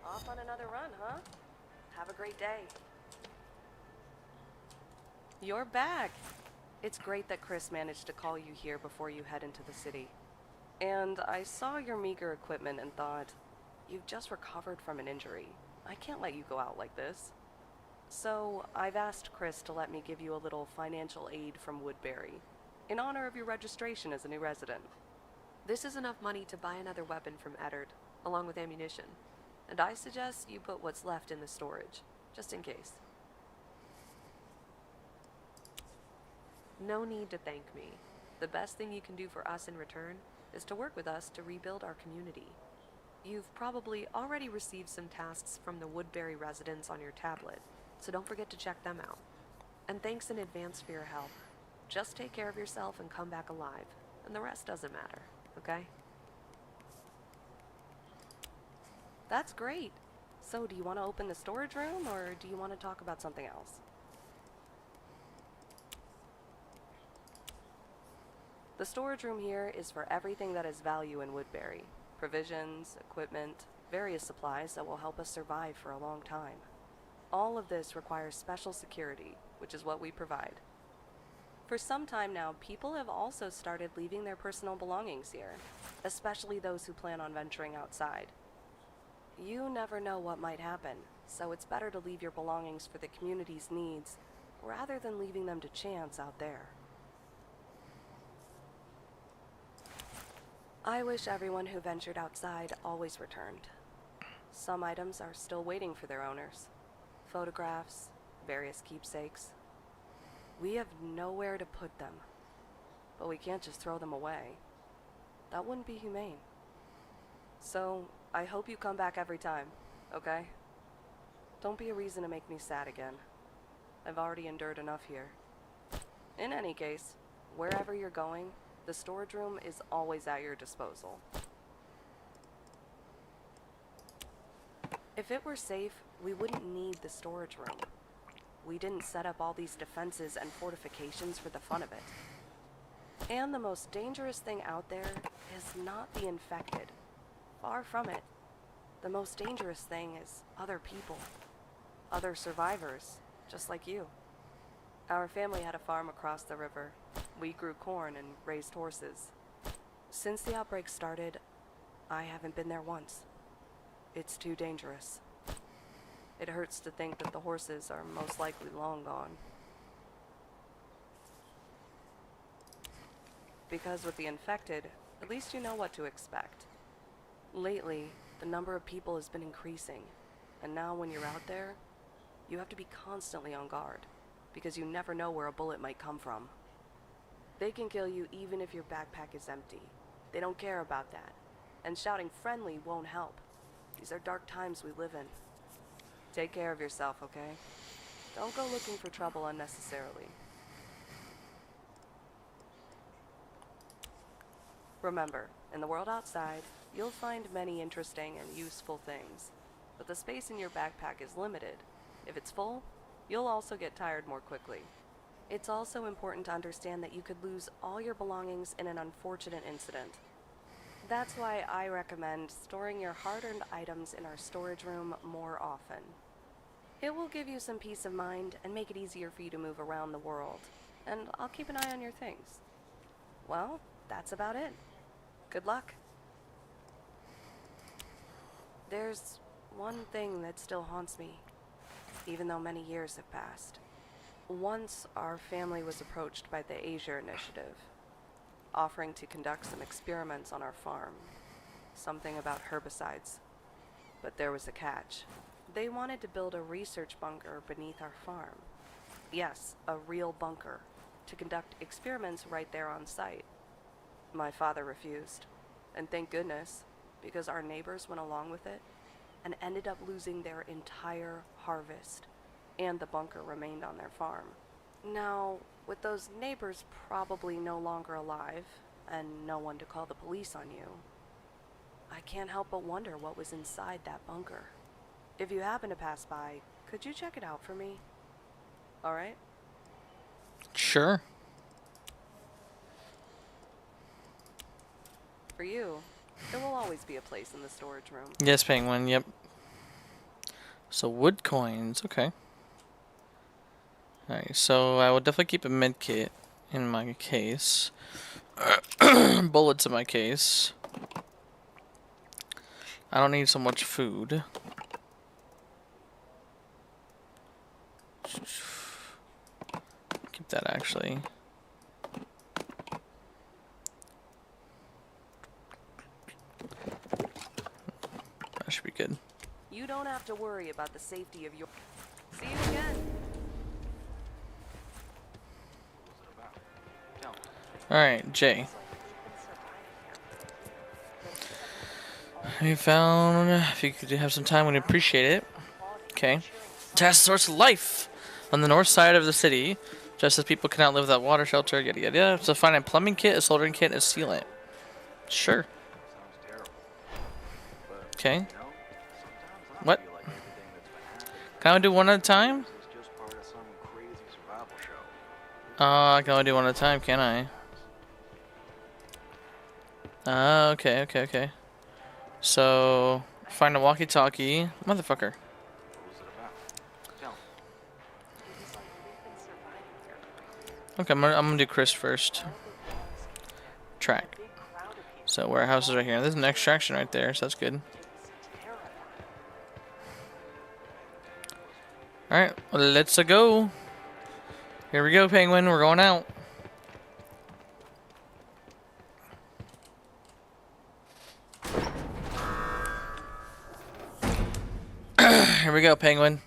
Off on another run, huh? Have a great day. You're back. It's great that Chris managed to call you here before you head into the city. And I saw your meager equipment and thought, you've just recovered from an injury. I can't let you go out like this. So I've asked Chris to let me give you a little financial aid from Woodbury, in honor of your registration as a new resident. This is enough money to buy another weapon from Eddard, along with ammunition. And I suggest you put what's left in the storage, just in case. No need to thank me. The best thing you can do for us in return is to work with us to rebuild our community. You've probably already received some tasks from the Woodbury residents on your tablet, so don't forget to check them out. And thanks in advance for your help. Just take care of yourself and come back alive, and the rest doesn't matter, okay? That's great. So do you want to open the storage room, or do you want to talk about something else? The storage room here is for everything that has value in Woodbury. Provisions, equipment, various supplies that will help us survive for a long time. All of this requires special security, which is what we provide. For some time now, people have also started leaving their personal belongings here, especially those who plan on venturing outside. You never know what might happen, so it's better to leave your belongings for the community's needs rather than leaving them to chance out there. I wish everyone who ventured outside always returned. Some items are still waiting for their owners. Photographs, various keepsakes. We have nowhere to put them, but we can't just throw them away. That wouldn't be humane. So, I hope you come back every time, okay? Don't be a reason to make me sad again. I've already endured enough here. In any case, wherever you're going, the storage room is always at your disposal. If it were safe, we wouldn't need the storage room. We didn't set up all these defenses and fortifications for the fun of it. And the most dangerous thing out there is not the infected. Far from it. The most dangerous thing is other people. Other survivors, just like you. Our family had a farm across the river. We grew corn and raised horses. Since the outbreak started, I haven't been there once. It's too dangerous. It hurts to think that the horses are most likely long gone. Because with the infected, at least you know what to expect. Lately, the number of people has been increasing, and now when you're out there, you have to be constantly on guard, because you never know where a bullet might come from. They can kill you even if your backpack is empty. They don't care about that, and shouting friendly won't help. These are dark times we live in. Take care of yourself, okay? Don't go looking for trouble unnecessarily. Remember, in the world outside, you'll find many interesting and useful things, but the space in your backpack is limited. If it's full, you'll also get tired more quickly. It's also important to understand that you could lose all your belongings in an unfortunate incident. That's why I recommend storing your hard-earned items in our storage room more often. It will give you some peace of mind and make it easier for you to move around the world. And I'll keep an eye on your things. Well, that's about it. Good luck. There's one thing that still haunts me, even though many years have passed. Once, our family was approached by the Asia Initiative, offering to conduct some experiments on our farm. Something about herbicides. But there was a catch. They wanted to build a research bunker beneath our farm. Yes, a real bunker, to conduct experiments right there on site. My father refused, and thank goodness, because our neighbors went along with it and ended up losing their entire harvest, and the bunker remained on their farm. Now, with those neighbors probably no longer alive, and no one to call the police on you, I can't help but wonder what was inside that bunker. If you happen to pass by, could you check it out for me? Alright? Sure. For you, there will always be a place in the storage room. Yes, Penguin, yep. So, wood coins, okay. Alright, so I will definitely keep a med kit in my case. Bullets in my case. I don't need so much food. Keep that actually. That should be good. You don't have to worry about the safety of your... See you again. Alright, Jay. We found... If you could have some time, we'd appreciate it. Okay. Test source of life on the north side of the city. Just as people cannot live without water, shelter, yada yada yada. So find a plumbing kit, a soldering kit, and a sealant. Sure. Okay. What? Can I do one at a time? I can only do one at a time, can I? Okay, okay, okay. So, find a walkie-talkie. Motherfucker. Okay, I'm gonna do Chris first. Track. So warehouse is right here. There's an extraction right there, so that's good. Alright, well, let's go. Here we go, Penguin. We're going out. Here we go, Penguin.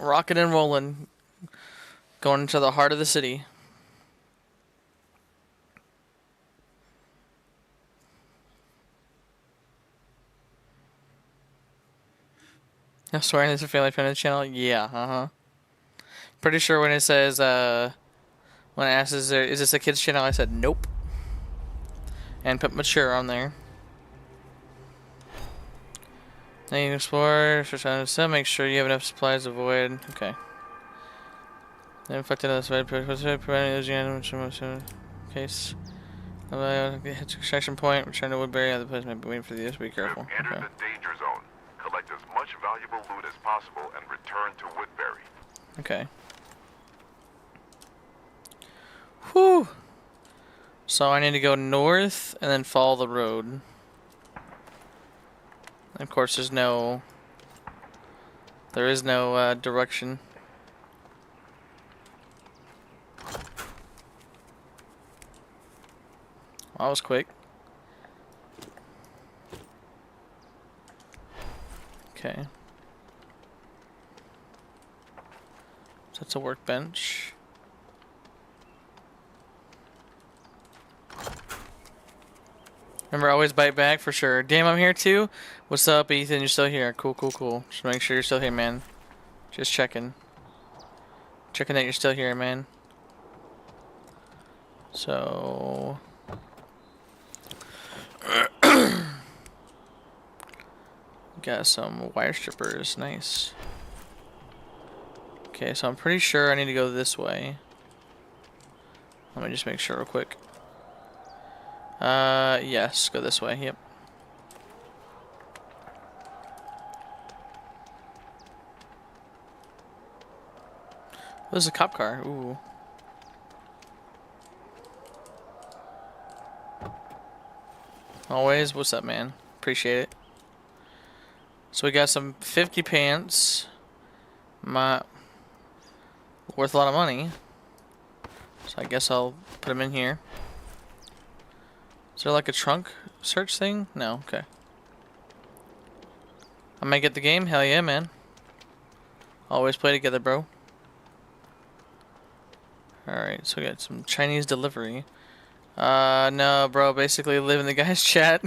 Rocking and rolling. Going into the heart of the city. I'm swearing this is a family friendly channel. Yeah, Pretty sure when it says, when it asks, is this a kid's channel? I said, nope. And put mature on there. Then you can explore, so make sure you have enough supplies to avoid. Okay. Then infected on this way, preventing losing case. Extraction point, return to Woodbury. Other place might be waiting for this. Be careful. Enter Okay. the danger zone. Collect as much valuable loot as possible and return to Woodbury. Okay. Whew. So I need to go north and then follow the road. And of course, there is no direction. That was quick. Okay. So that's a workbench. Remember, always bite back for sure. Damn, I'm here too. What's up, Ethan? You're still here. Cool, cool, cool. Just make sure you're still here, man. Just checking. Checking that you're still here, man. So... got some wire strippers. Nice. Okay, so I'm pretty sure I need to go this way. Let me just make sure real quick. Yes, go this way. Yep. Oh, there's a cop car. Ooh. Always. What's up, man? Appreciate it. So we got some 50 pants. Worth a lot of money. So I guess I'll put them in here. Is there like a trunk search thing? No, okay. I might get the game? Hell yeah, man. Always play together, bro. Alright, so we got some Chinese delivery. No, bro, basically live in the guy's chat.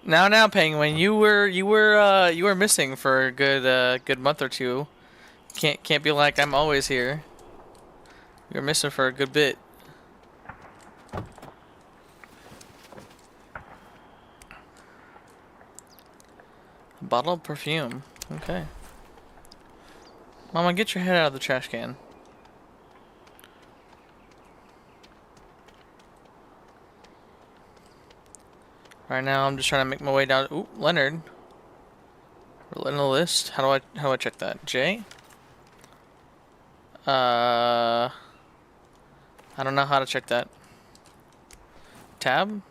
Now, Penguin, you were missing for a good month or two. Can't be like I'm always here. You're missing for a good bit. A bottle of perfume. Okay. Mama, get your head out of the trash can. Right now, I'm just trying to make my way down. Ooh, Leonard. We're in the list. How do I check that? J? I don't know how to check that. Tab?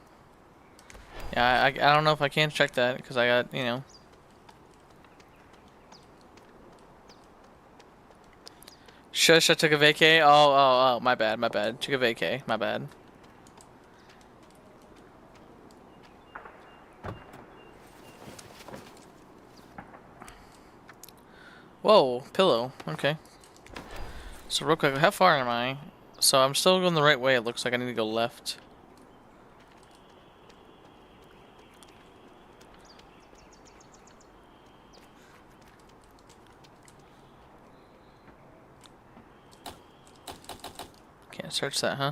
Yeah, I don't know if I can check that because I got, you know. Shush, I took a vacay. Oh, my bad. Took a vacay. My bad. Whoa, pillow. Okay. So real quick, how far am I? So I'm still going the right way. It looks like I need to go left. Can't search that, huh?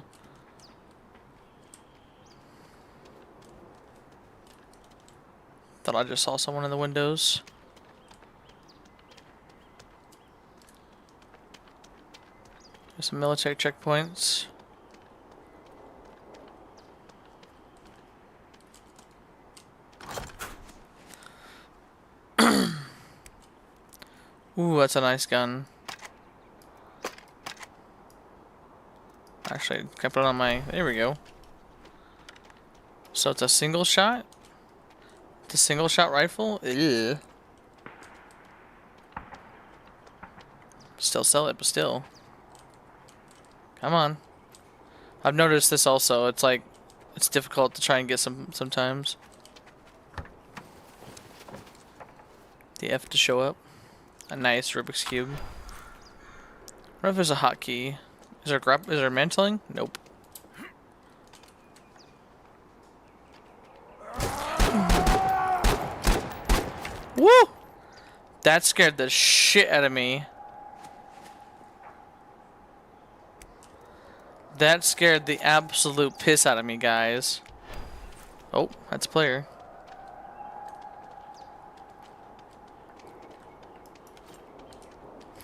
Thought I just saw someone in the windows. There's some military checkpoints. Ooh, that's a nice gun. Actually, can I put it on my... There we go. So it's a single shot? It's a single shot rifle? Ew. Still sell it, but still. Come on. I've noticed this also. It's like... It's difficult to try and get sometimes. The F to show up. A nice Rubik's Cube. I wonder if there's a hotkey. Is there mantling? Nope. Woo! That scared the shit out of me. That scared the absolute piss out of me, guys. Oh, that's a player.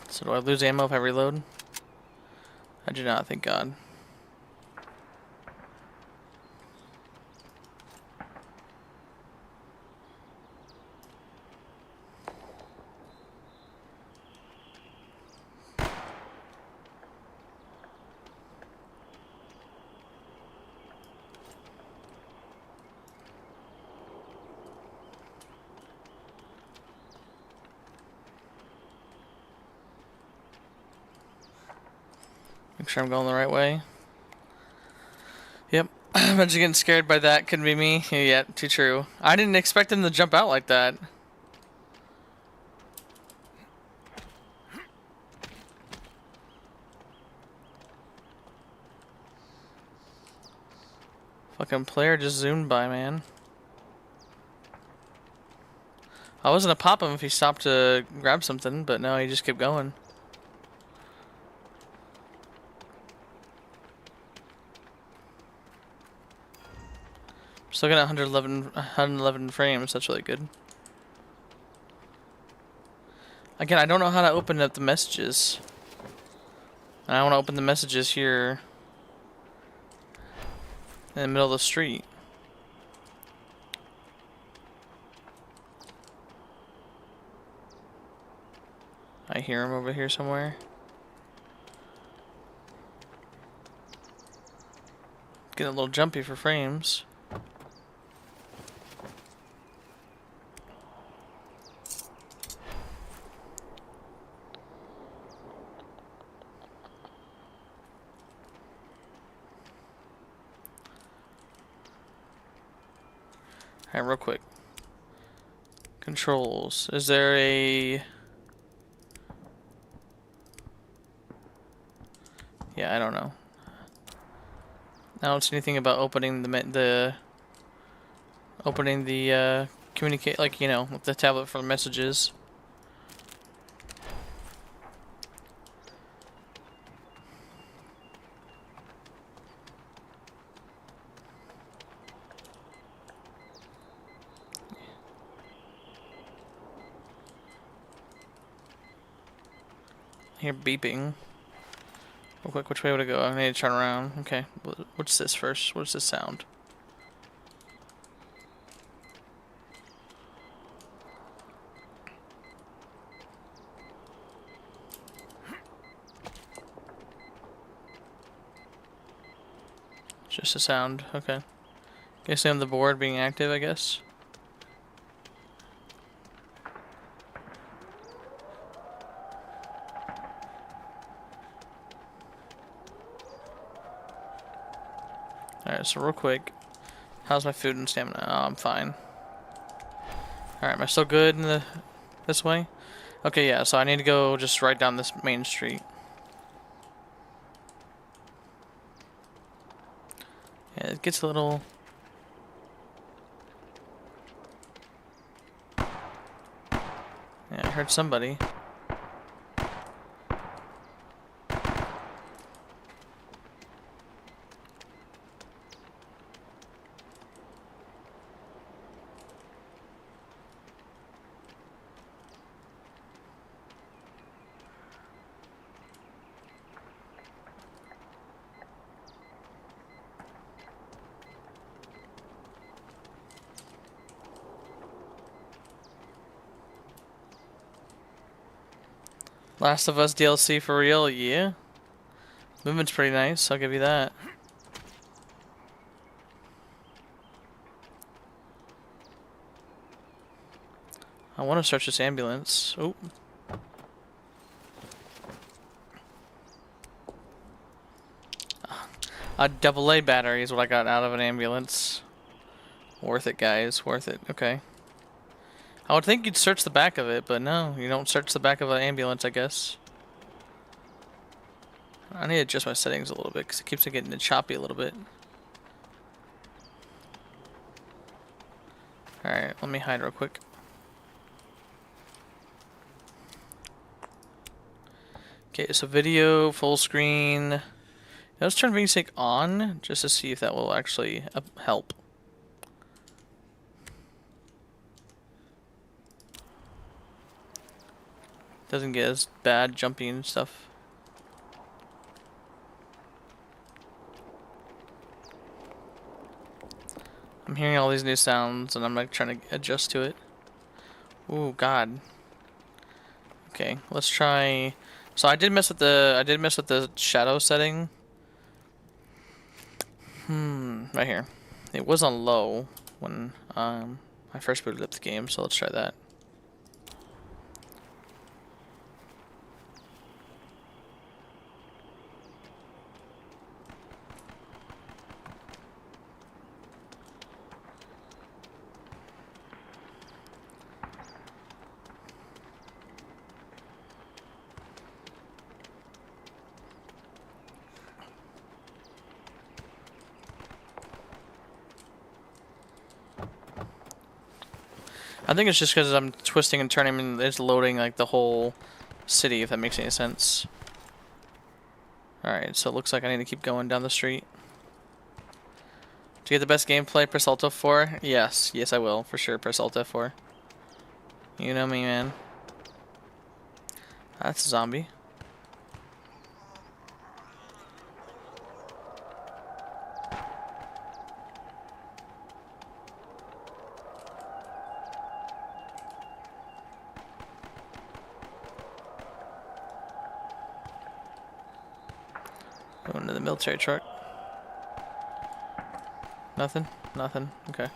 So do I lose ammo if I reload? I do not, thank God. Make sure I'm going the right way. Yep. Imagine getting scared by that. Couldn't be me. Yeah, too true. I didn't expect him to jump out like that. Fucking player just zoomed by, man. I was gonna pop him if he stopped to grab something, but no, he just kept going. Still got 111 frames. That's really good. Again, I don't know how to open up the messages. And I want to open the messages here in the middle of the street. I hear him over here somewhere. Getting a little jumpy for frames. Alright, real quick. Controls. Is there a... Yeah, I don't know. I don't see anything about opening the communicate, like, you know, the tablet for the messages. I hear beeping. Real quick, which way would it go? I need to turn around. Okay, what's this first? What's this sound? Just a sound. Okay. Guessing on the board being active, I guess. Alright, so real quick. How's my food and stamina? Oh, I'm fine. Alright, am I still good in this way? Okay, yeah, so I need to go just right down this main street. Yeah, it gets a little... Yeah, I heard somebody. Last of Us DLC for real? Yeah. Movement's pretty nice, I'll give you that. I want to search this ambulance. Oh. A AA battery is what I got out of an ambulance. Worth it, guys. Worth it. Okay. I would think you'd search the back of it, but no. You don't search the back of an ambulance, I guess. I need to adjust my settings a little bit, because it keeps on getting choppy a little bit. Alright, let me hide real quick. Okay, so video, full screen. Let's turn VSync on, just to see if that will actually help. Doesn't get as bad jumping and stuff. I'm hearing all these new sounds and I'm like trying to adjust to it. Ooh, God. Okay, let's try. So I did mess with the shadow setting. Right here. It was on low when I first booted up the game, so let's try that. I think it's just because I'm twisting and turning and it's loading like the whole city, if that makes any sense. Alright, so it looks like I need to keep going down the street. To get the best gameplay, press Alt F4? Yes, yes I will, for sure, press Alt F4. You know me, man. That's a zombie. Going to the military truck. Nothing? Nothing. Okay.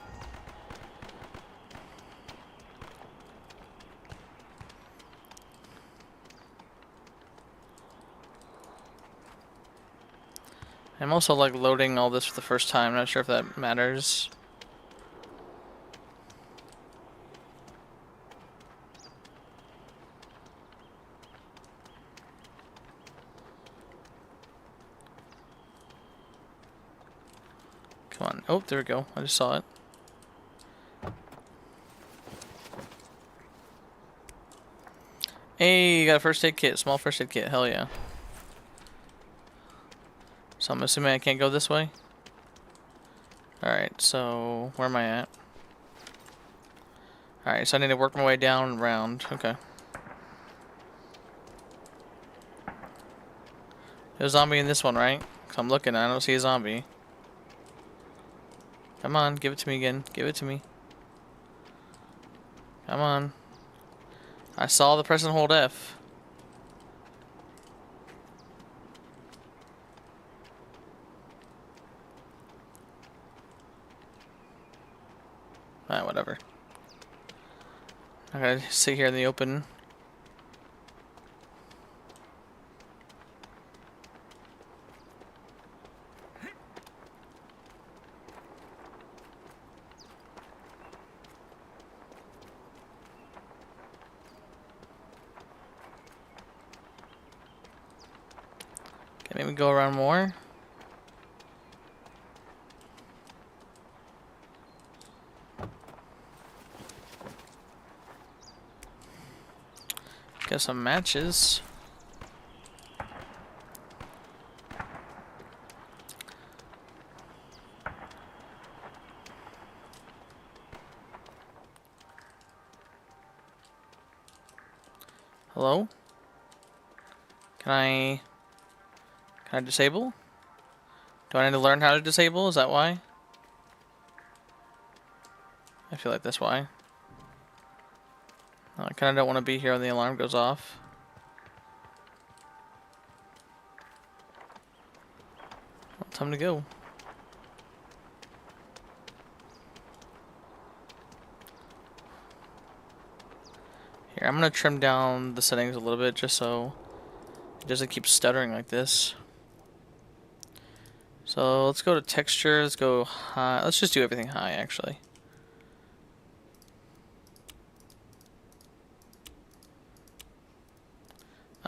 I'm also like loading all this for the first time. Not sure if that matters. Come on. Oh, there we go. I just saw it. Hey, you got a first aid kit. Small first aid kit. Hell yeah. So I'm assuming I can't go this way? Alright, so where am I at? Alright, so I need to work my way down and around. Okay. There's a zombie in this one, right? 'Cause I'm looking, I don't see a zombie. Come on, give it to me again. Give it to me. Come on. I saw the press and hold F. Alright, whatever. I gotta sit here in the open. Okay, maybe go around more. Get some matches. Hello? Can I disable? Do I need to learn how to disable? Is that why? I feel like that's why. I kind of don't want to be here when the alarm goes off. time to go. Here, I'm gonna trim down the settings a little bit just so it doesn't keep stuttering like this. So let's go to texture, let's go high. Let's just do everything high actually.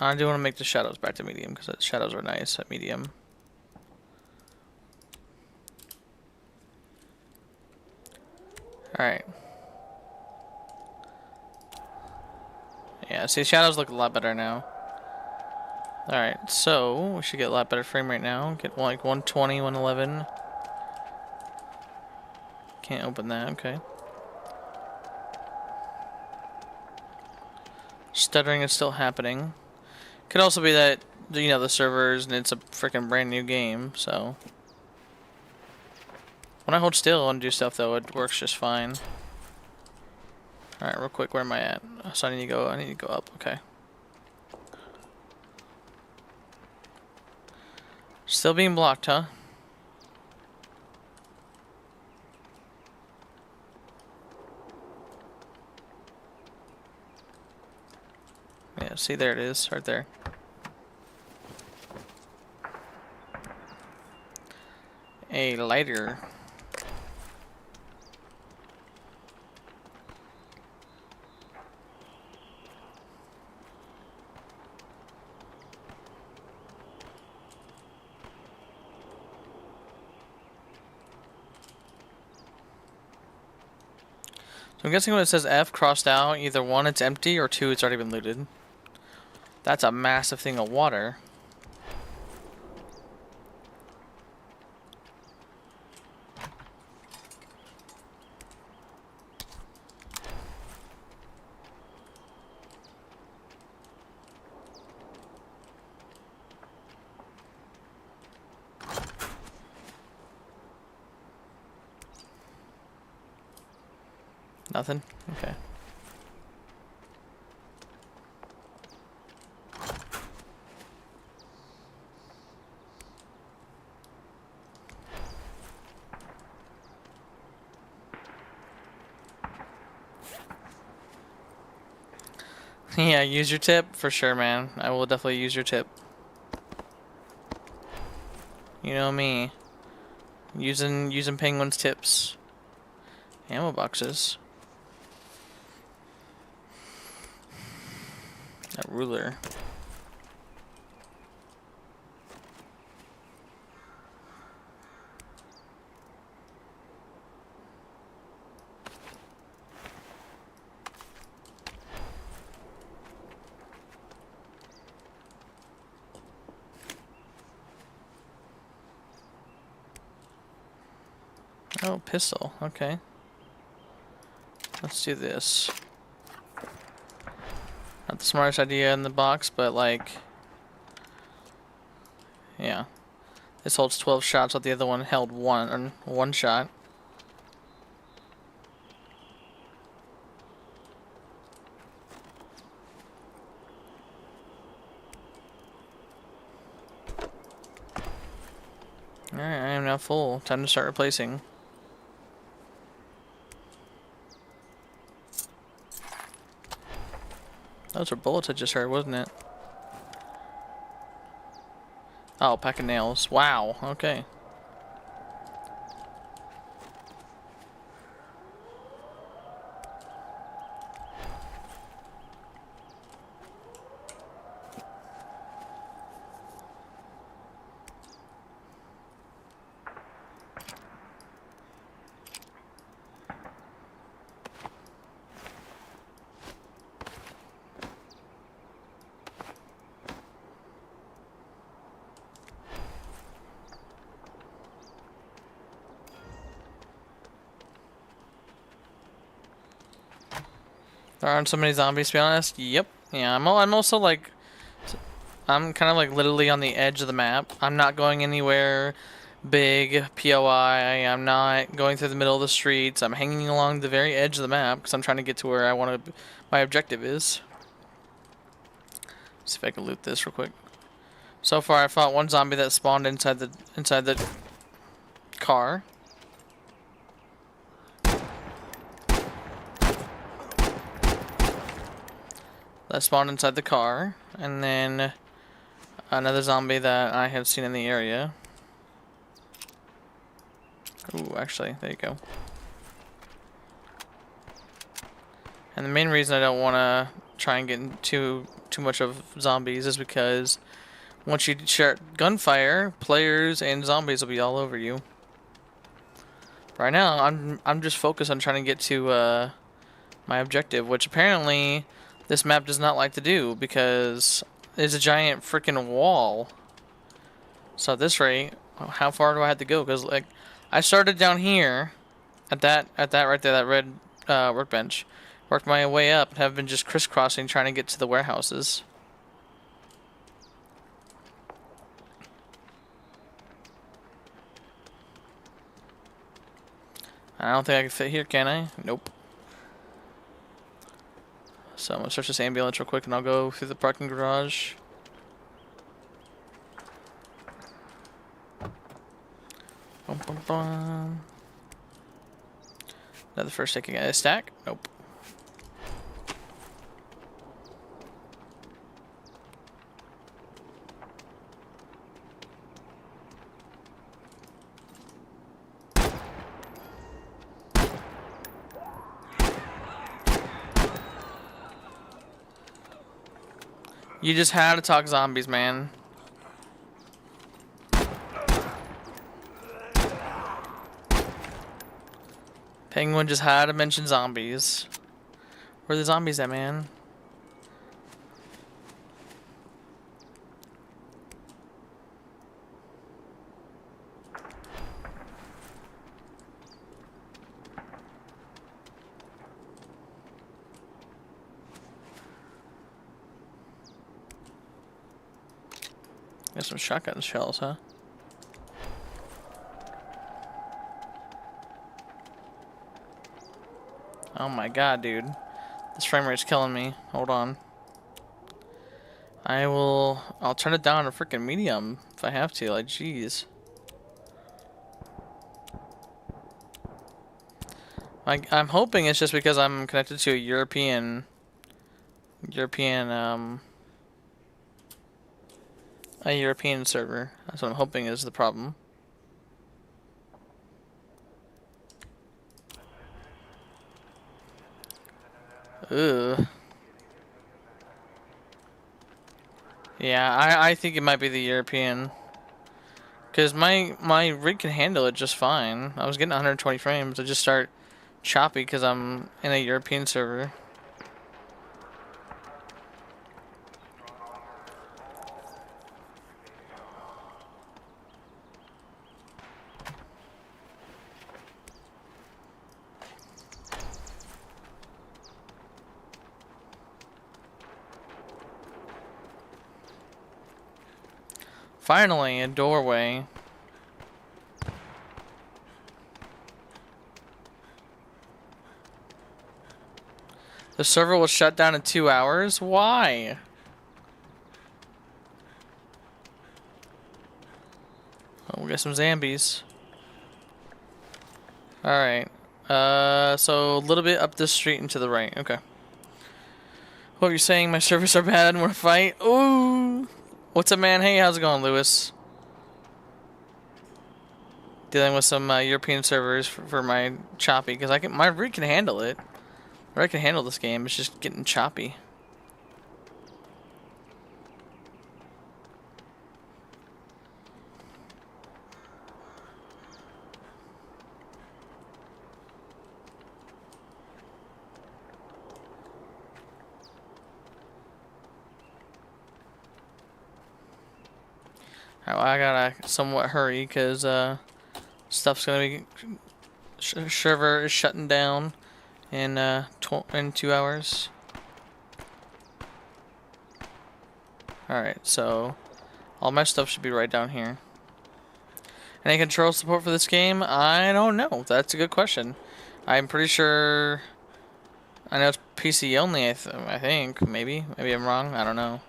I do want to make the shadows back to medium because the shadows are nice at medium. Alright. Yeah, see, shadows look a lot better now. Alright, so we should get a lot better frame rate now. Get like 120, 111. Can't open that, okay. Stuttering is still happening. Could also be that, you know, the servers and it's a freaking brand new game, so. When I hold still and do stuff though, it works just fine. Alright, real quick, where am I at? So I need to go up, okay. Still being blocked, huh? Yeah, see, there it is, right there. A lighter. So I'm guessing when it says F crossed out, either one, it's empty, or two, it's already been looted. That's a massive thing of water. Nothing? Okay. Yeah, use your tip for sure, man. I will definitely use your tip. You know me. Using penguins' tips. Ammo boxes. That ruler. Oh, pistol. Okay. Let's do this. Not the smartest idea in the box, but like... Yeah. This holds 12 shots, while the other one held one shot. Alright, I am now full. Time to start replacing. Those were bullets I just heard, wasn't it? Oh, pack of nails. Wow, okay. There aren't so many zombies, to be honest. Yep. Yeah, I'm also like... I'm kind of like literally on the edge of the map. I'm not going anywhere big, POI. I'm not going through the middle of the streets. I'm hanging along the very edge of the map because I'm trying to get to where I want to... My objective is. See if I can loot this real quick. So far, I fought one zombie that spawned inside the car. That spawned inside the car, and then another zombie that I have seen in the area. Ooh, actually, there you go. And the main reason I don't want to try and get into too much of zombies is because once you start gunfire, players and zombies will be all over you. Right now, I'm just focused on trying to get to my objective, which apparently this map does not like to do because there's a giant freaking wall. So at this rate, how far do I have to go? Because like, I started down here, at that right there, that red workbench, worked my way up, and have been just crisscrossing trying to get to the warehouses. I don't think I can fit here, can I? Nope. So I'm gonna search this ambulance real quick, and I'll go through the parking garage. Bum, bum, bum. Another first aid kit. A stack? Nope. You just had to talk zombies, man. Penguin just had to mention zombies. Where are the zombies at, man? Got some shotgun shells, huh? Oh my god, dude. This frame rate's killing me. Hold on. I'll turn it down to freaking medium if I have to, like, jeez. I'm hoping it's just because I'm connected to a European server. That's what I'm hoping is the problem. Ugh. Yeah, I think it might be the European. Because my rig can handle it just fine. I was getting 120 frames. I just start choppy because I'm in a European server. Finally, a doorway. The server was shut down in 2 hours? Why? Oh, we got some Zambies. Alright. So a little bit up this street and to the right. Okay. What are you saying? My servers are bad and we're fight? Ooh! What's up, man? Hey, how's it going, Lewis? Dealing with some European servers for my choppy, because my rig can handle it. My rig can handle this game. It's just getting choppy. Alright, well, I gotta somewhat hurry because stuff's gonna be server is shutting down in 2 hours. Alright, so all my stuff should be right down here. Any control support for this game? I don't know. That's a good question. I'm pretty sure. I know it's PC only. I think maybe I'm wrong. I don't know.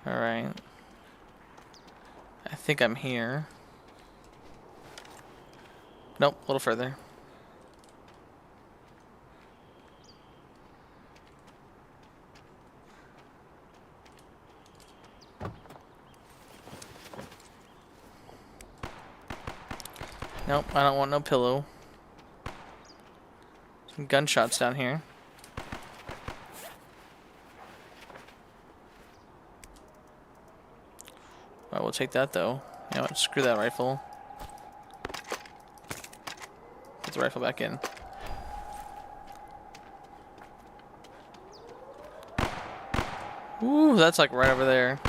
Alright. I think I'm here. Nope, a little further. Nope, I don't want no pillow. Some gunshots down here. Well, we'll take that though. You know what, screw that rifle. Put the rifle back in. Ooh, that's like right over there.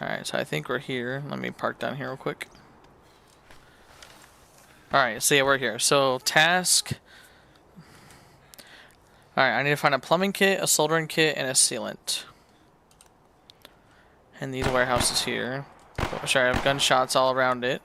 Alright, so I think we're here. Let me park down here real quick. Alright, so yeah, we're here. So, task. Alright, I need to find a plumbing kit, a soldering kit, and a sealant. And these warehouses here. Which I have gunshots all around it.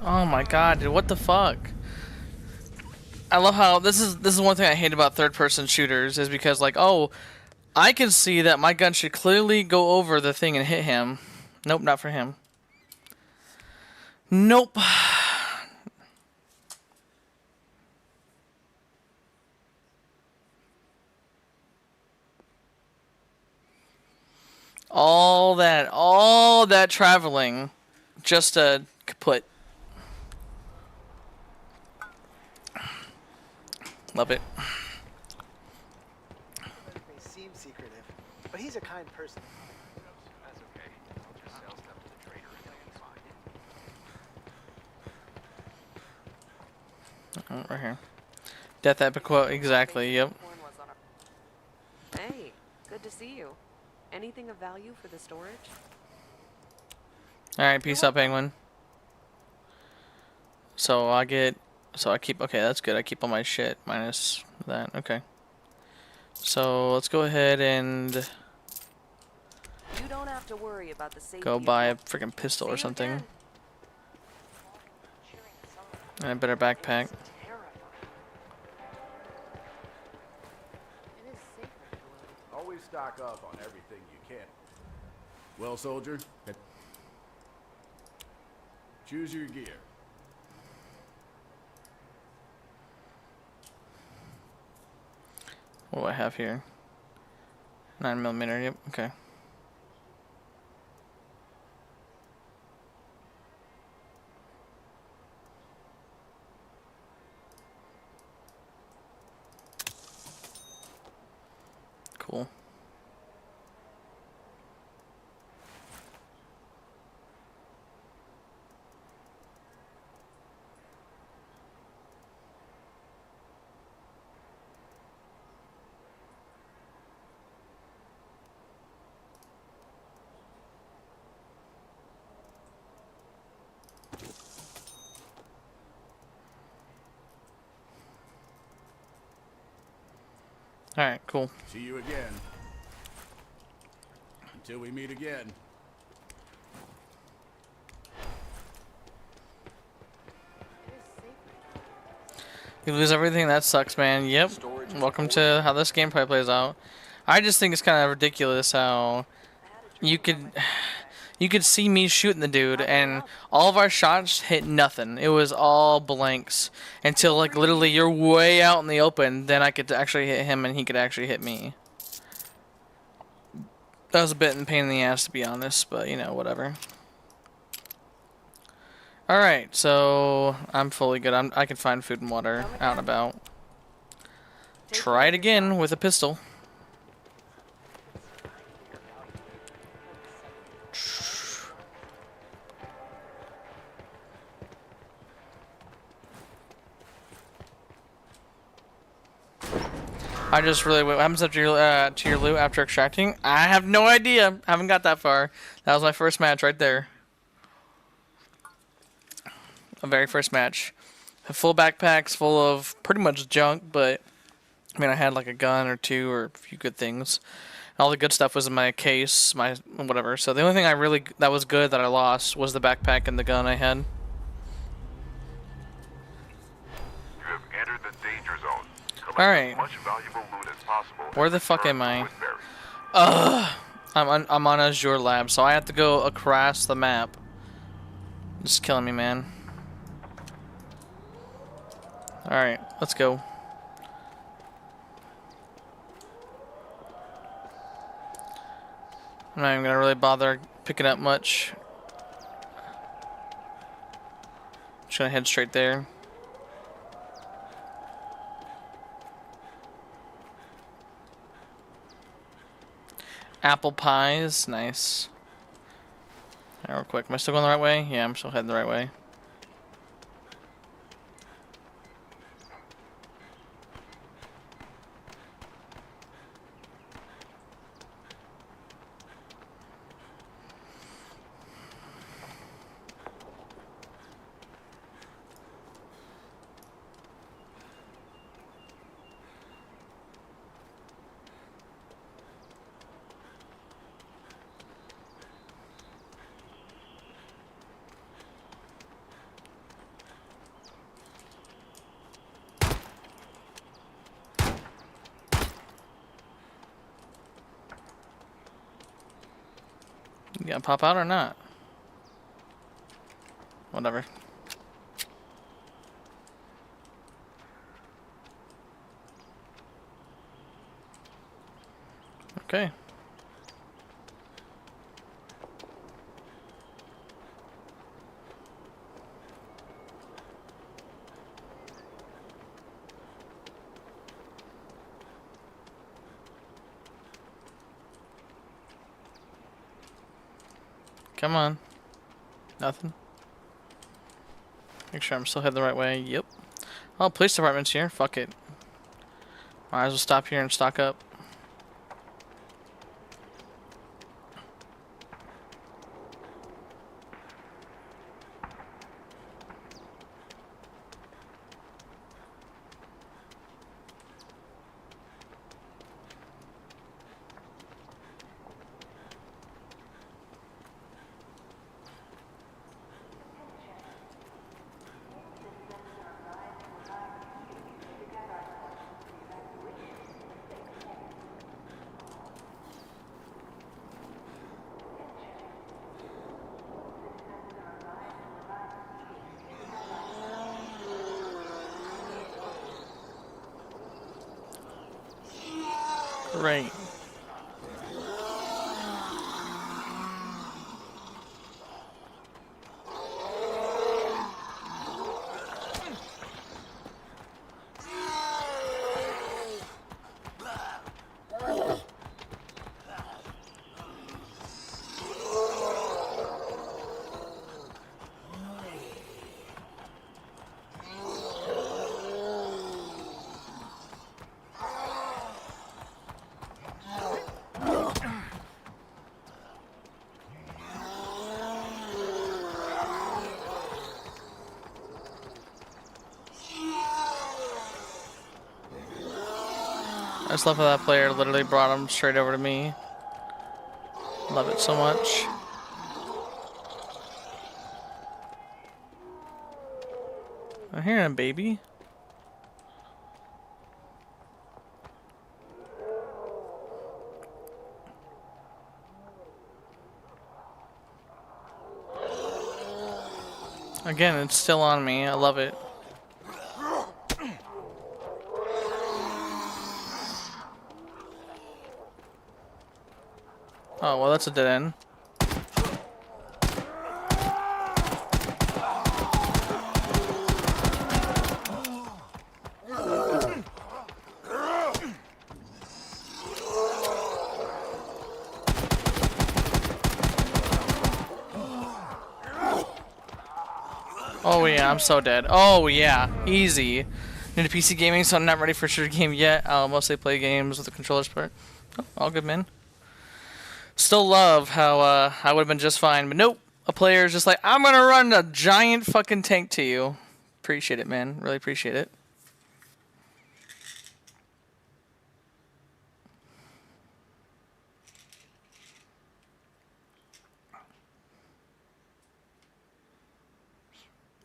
Oh my god, dude, what the fuck? I love how this is one thing I hate about third-person shooters is because like, oh, I can see that my gun should clearly go over the thing and hit him. Nope, not for him. Nope. All that traveling just to kaput. Love it. May seem secretive, but he's a kind person. That's okay. I'll just sell stuff to the trader and they'll be fine. Oh, right here. Death epic quote, exactly, yep. Hey, good to see you. Anything of value for the storage? Alright, peace out, penguin. So I keep, okay, that's good. I keep all my shit minus that, okay. So let's go ahead and You don't have to worry about the safety go of buy my- a freaking pistol See or you something. again. And a better backpack. Always stock up on everything you can. Well, soldier, choose your gear. What do I have here? 9mm, yep, okay. Alright, cool. See you again. Until we meet again. You lose everything, that sucks, man. Yep. Welcome to how this gameplay plays out. I just think it's kind of ridiculous how you could see me shooting the dude and all of our shots hit nothing. It was all blanks until like literally you're way out in the open, then I could actually hit him and he could actually hit me. That was a bit in pain in the ass to be honest, but you know, whatever. Alright, so I'm fully good. I can find food and water out and about. Try it again with a pistol. I just really... What happens after to your loot after extracting? I have no idea. I haven't got that far. That was my first match right there. A very first match. Full backpacks full of pretty much junk, but... I mean, I had like a gun or two or a few good things. All the good stuff was in my case, my whatever. So the only thing I really... that was good that I lost was the backpack and the gun I had. You have entered the danger zone. Alright. As much valuable loot as possible. Where the fuck am I? I'm on Azure Lab, so I have to go across the map. It's killing me, man. Alright, let's go. I'm not even gonna really bother picking up much. Just gonna head straight there. Apple pies, nice. Right, real quick, am I still going the right way? Yeah, I'm still heading the right way. You gonna pop out or not? Whatever. Okay. Come on. Nothing. Make sure I'm still heading the right way. Yep. Oh, police department's here. Fuck it. Might as well stop here and stock up. Great. just love how that player literally brought him straight over to me. Love it so much. I'm hearing a baby. Again, it's still on me. I love it. Oh, well, that's a dead end. Oh yeah, I'm so dead. Oh yeah, easy. Into PC gaming, so I'm not ready for a shooter game yet. I'll mostly play games with the controllers part. Oh, all good, man. Still love how I would have been just fine, but nope. A player is just like, I'm gonna run a giant fucking tank to you. Appreciate it, man. Really appreciate it.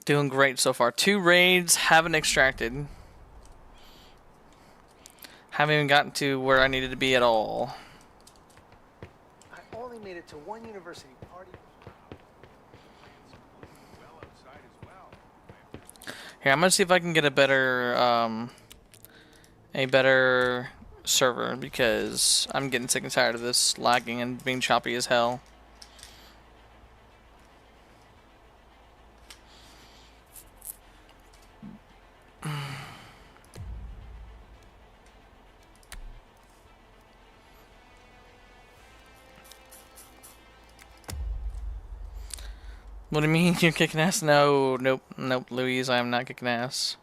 Doing great so far. 2 raids, haven't extracted. Haven't even gotten to where I needed to be at all. I only made it to one university party. Here, I'm gonna see if I can get a better server because I'm getting sick and tired of this lagging and being choppy as hell. What do you mean you're kicking ass? No, nope, Louise, I am not kicking ass.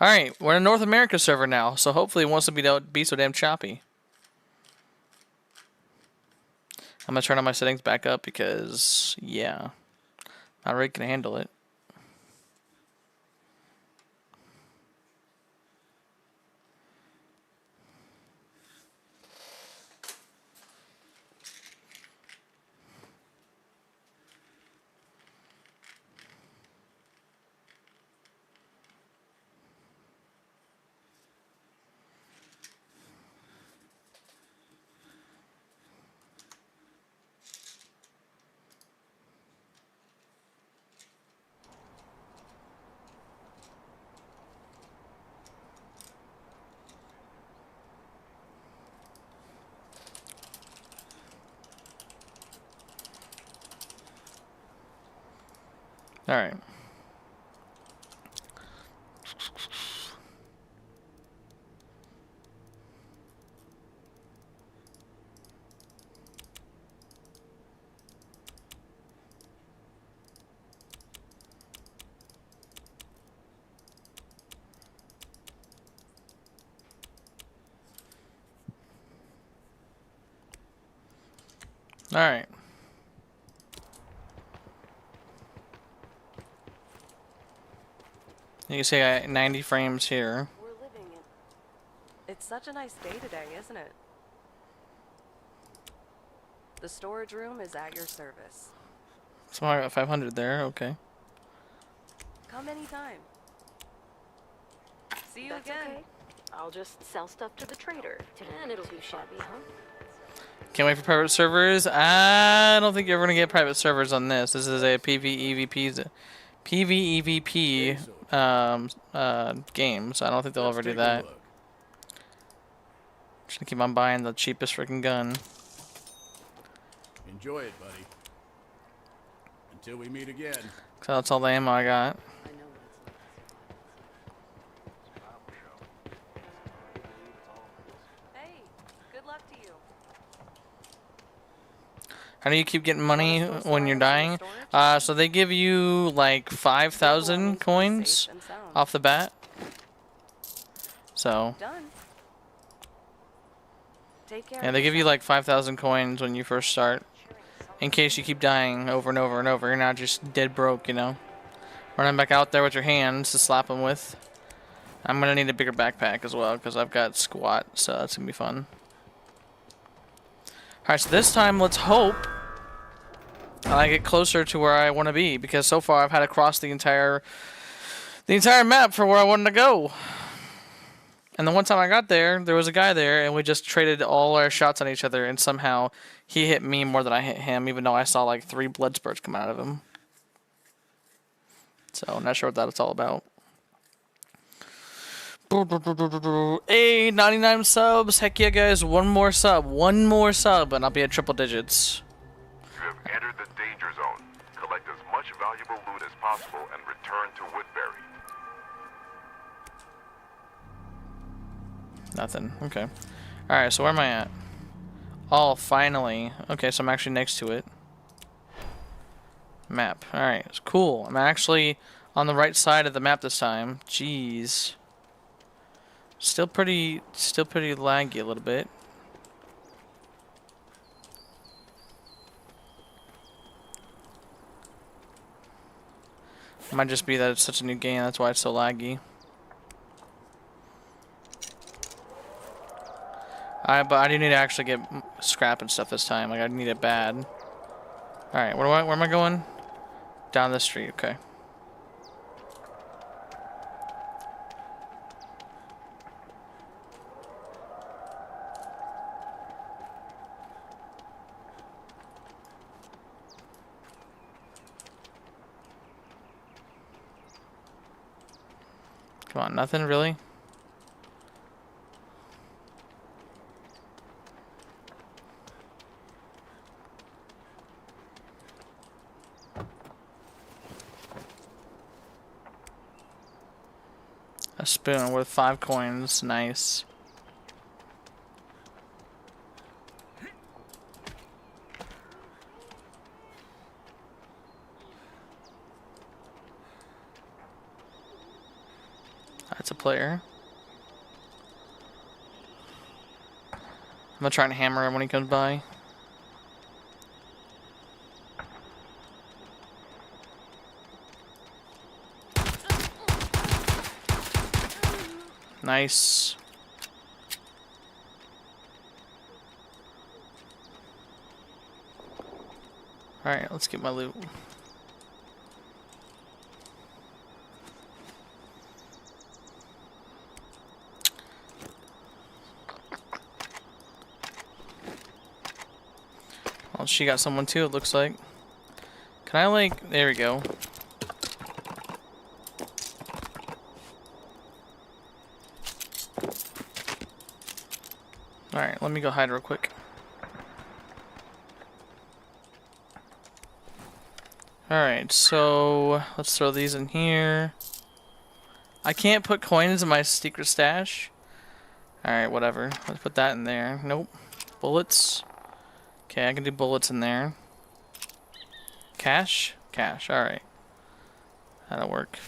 Alright, we're in a North America server now, so hopefully it wants to be so damn choppy. I'm gonna turn on my settings back up because, yeah, my rig can handle it. Alright. Alright. You can see I got 90 frames here. We're living in. It's such a nice day today, isn't it? The storage room is at your service. So I got 500 there, okay. Come anytime. See you That's again. okay. I'll just sell stuff to the trader. And it'll be shabby, huh? Can't wait for private servers. I don't think you're ever gonna get private servers on this. This is a PvEVP game, so I don't think they'll ever do that. Just gonna keep on buying the cheapest freaking gun. Enjoy it, buddy. Until we meet again. So that's all the ammo I got. Hey, good luck to you. How do you keep getting money when you're dying? So they give you like 5,000 coins off the bat. So Done. Take care. yeah, they give you like 5,000 coins when you first start, in case you keep dying over and over and over. You're not just dead broke, you know. Running back out there with your hands to slap them with. I'm gonna need a bigger backpack as well because I've got squat, so that's gonna be fun. Alright, so this time let's hope I get closer to where I want to be, because so far I've had to cross the entire map for where I wanted to go. And the one time I got there, there was a guy there, and we just traded all our shots on each other, and somehow he hit me more than I hit him, even though I saw like 3 blood spurts come out of him. So, I'm not sure what that's all about. Hey, 99 subs. Heck yeah, guys. One more sub, and I'll be at triple digits. You have entered the danger zone. Collect as much valuable loot as possible and return to Woodbury. Nothing. Okay. Alright, so where am I at? Oh, finally. Okay, so I'm actually next to it. Map. Alright, it's cool. I'm actually on the right side of the map this time. Jeez. Still pretty laggy a little bit. Might just be that it's such a new game, that's why it's so laggy. But I do need to actually get scrap and stuff this time. Like, I need it bad. Alright, where am I going? Down this street, okay. Come on, nothing really? A spoon worth 5 coins, nice. That's a player. I'm gonna try and hammer him when he comes by. Nice. Alright, let's get my loot. Well, she got someone too, it looks like. Can I, like... There we go. Alright, let me go hide real quick. Alright, so... Let's throw these in here. I can't put coins in my secret stash. Alright, whatever. Let's put that in there. Nope. Bullets. Okay, I can do bullets in there. Cash? Cash, alright. That'll work.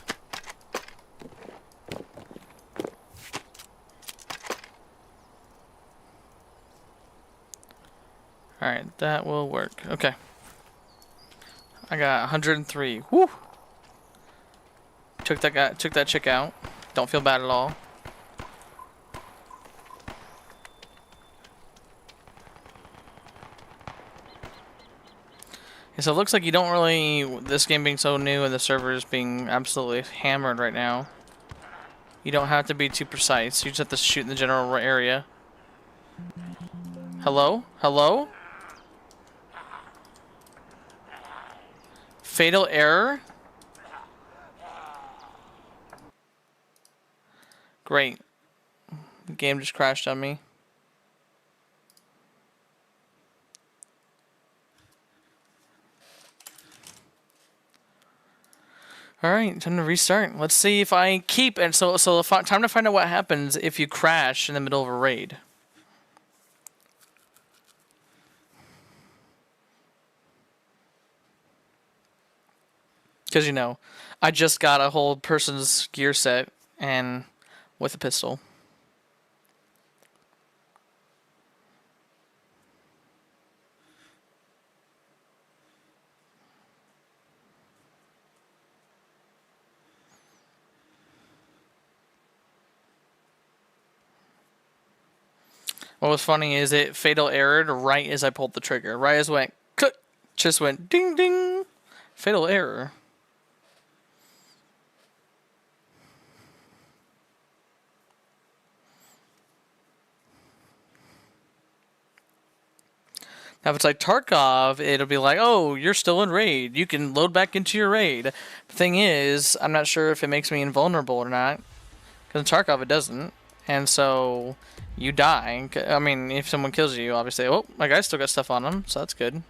Alright, that will work. Okay. I got 103. Woo! Took that chick out. Don't feel bad at all. Okay, so it looks like you don't really, this game being so new and the servers being absolutely hammered right now, you don't have to be too precise. You just have to shoot in the general area. Hello? Hello? Fatal error? Great. The game just crashed on me. Alright, time to restart. Let's see if I keep... And so time to find out what happens if you crash in the middle of a raid. Because, you know, I just got a whole person's gear set and with a pistol. What was funny is it fatal errored right as I pulled the trigger. Right as it went click, just went ding ding. Fatal error. Now, if it's like Tarkov, it'll be like, oh, you're still in raid. You can load back into your raid. The thing is, I'm not sure if it makes me invulnerable or not. Because in Tarkov, it doesn't. And so, you die. I mean, if someone kills you, obviously, oh, my guy's still got stuff on him, so that's good.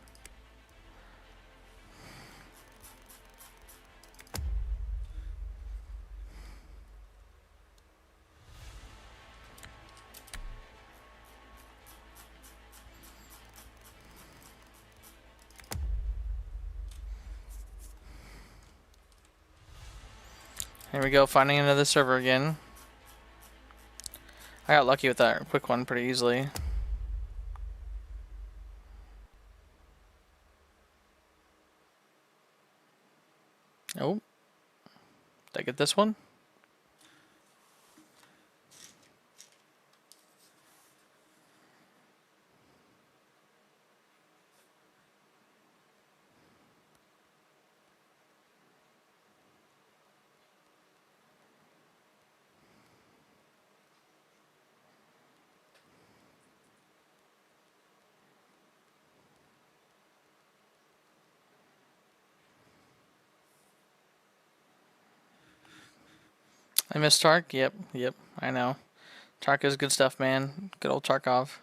Here we go, finding another server again. I got lucky with that quick one pretty easily. Oh. Did I get this one? I missed Tark? Yep, I know. Tark is good stuff, man. Good old Tarkov.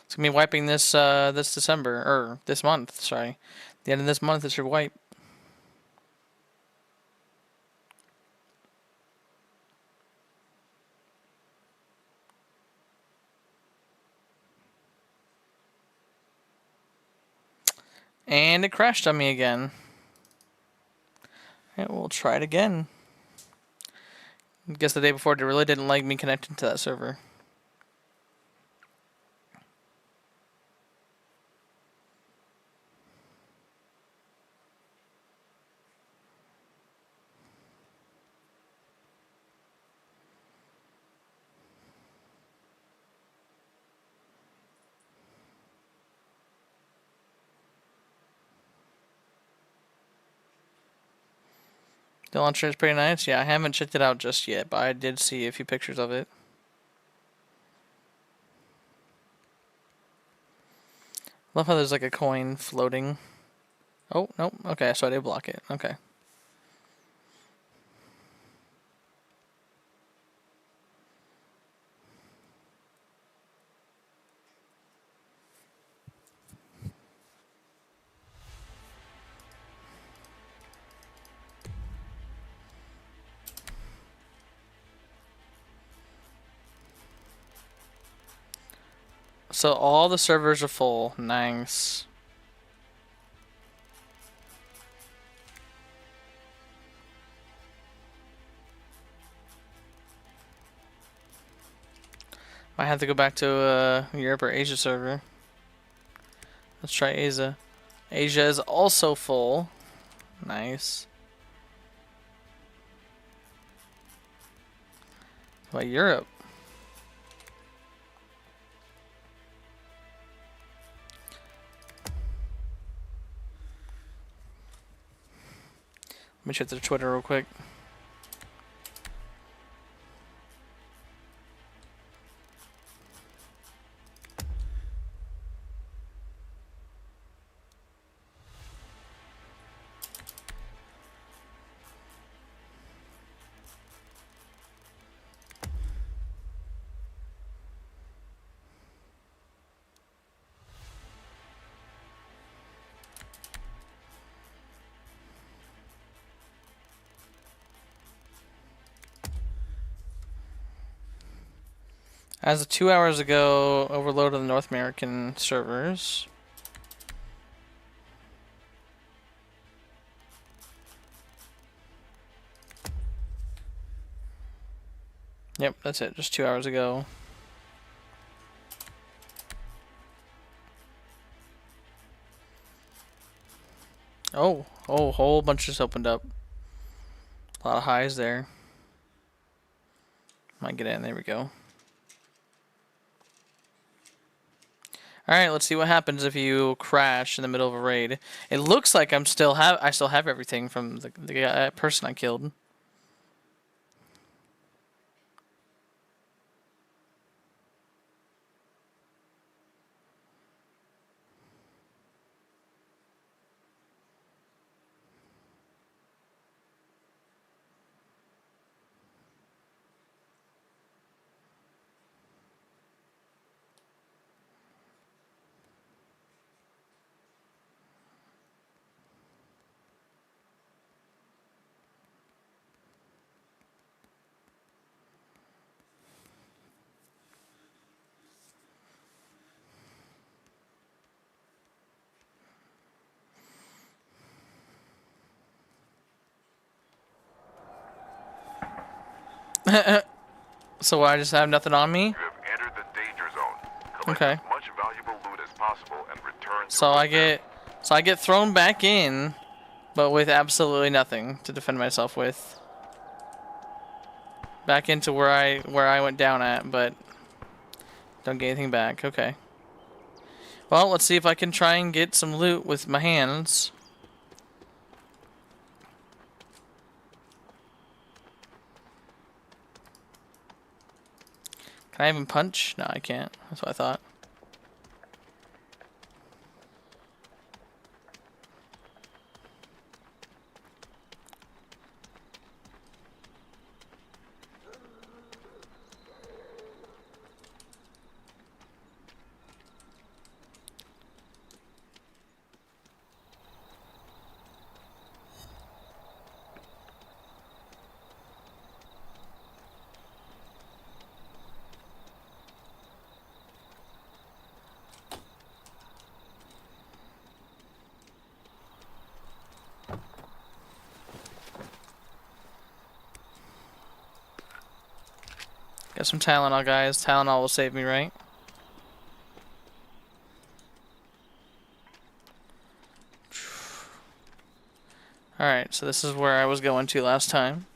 It's gonna be wiping this this December, or this month, sorry. The end of this month it should wipe. And it crashed on me again. Yeah, we'll try it again. I guess the day before it really didn't like me connecting to that server. The launcher is pretty nice. Yeah, I haven't checked it out just yet, but I did see a few pictures of it. Love how there's like a coin floating. Oh, nope. Okay, so I did block it. Okay. So all the servers are full. Nice. Might have to go back to Europe or Asia server. Let's try Asia. Asia is also full. Nice. How about Europe? Let me check their Twitter real quick. As of 2 hours ago, overloaded the North American servers. Yep, that's it. Just 2 hours ago. Oh, a whole bunch just opened up. A lot of highs there. Might get in. There we go. All right, let's see what happens if you crash in the middle of a raid. It looks like I still have everything from the person I killed. So I just have nothing on me? You have entered the danger zone. Collect Okay. as much valuable loot as possible and return to So I get thrown back in, but with absolutely nothing to defend myself with. Back into where I went down at, but don't get anything back. Okay. Well, let's see if I can try and get some loot with my hands. Can I even punch? No, I can't. That's what I thought. Got some Tylenol, guys. Tylenol will save me, right? Alright, so this is where I was going to last time.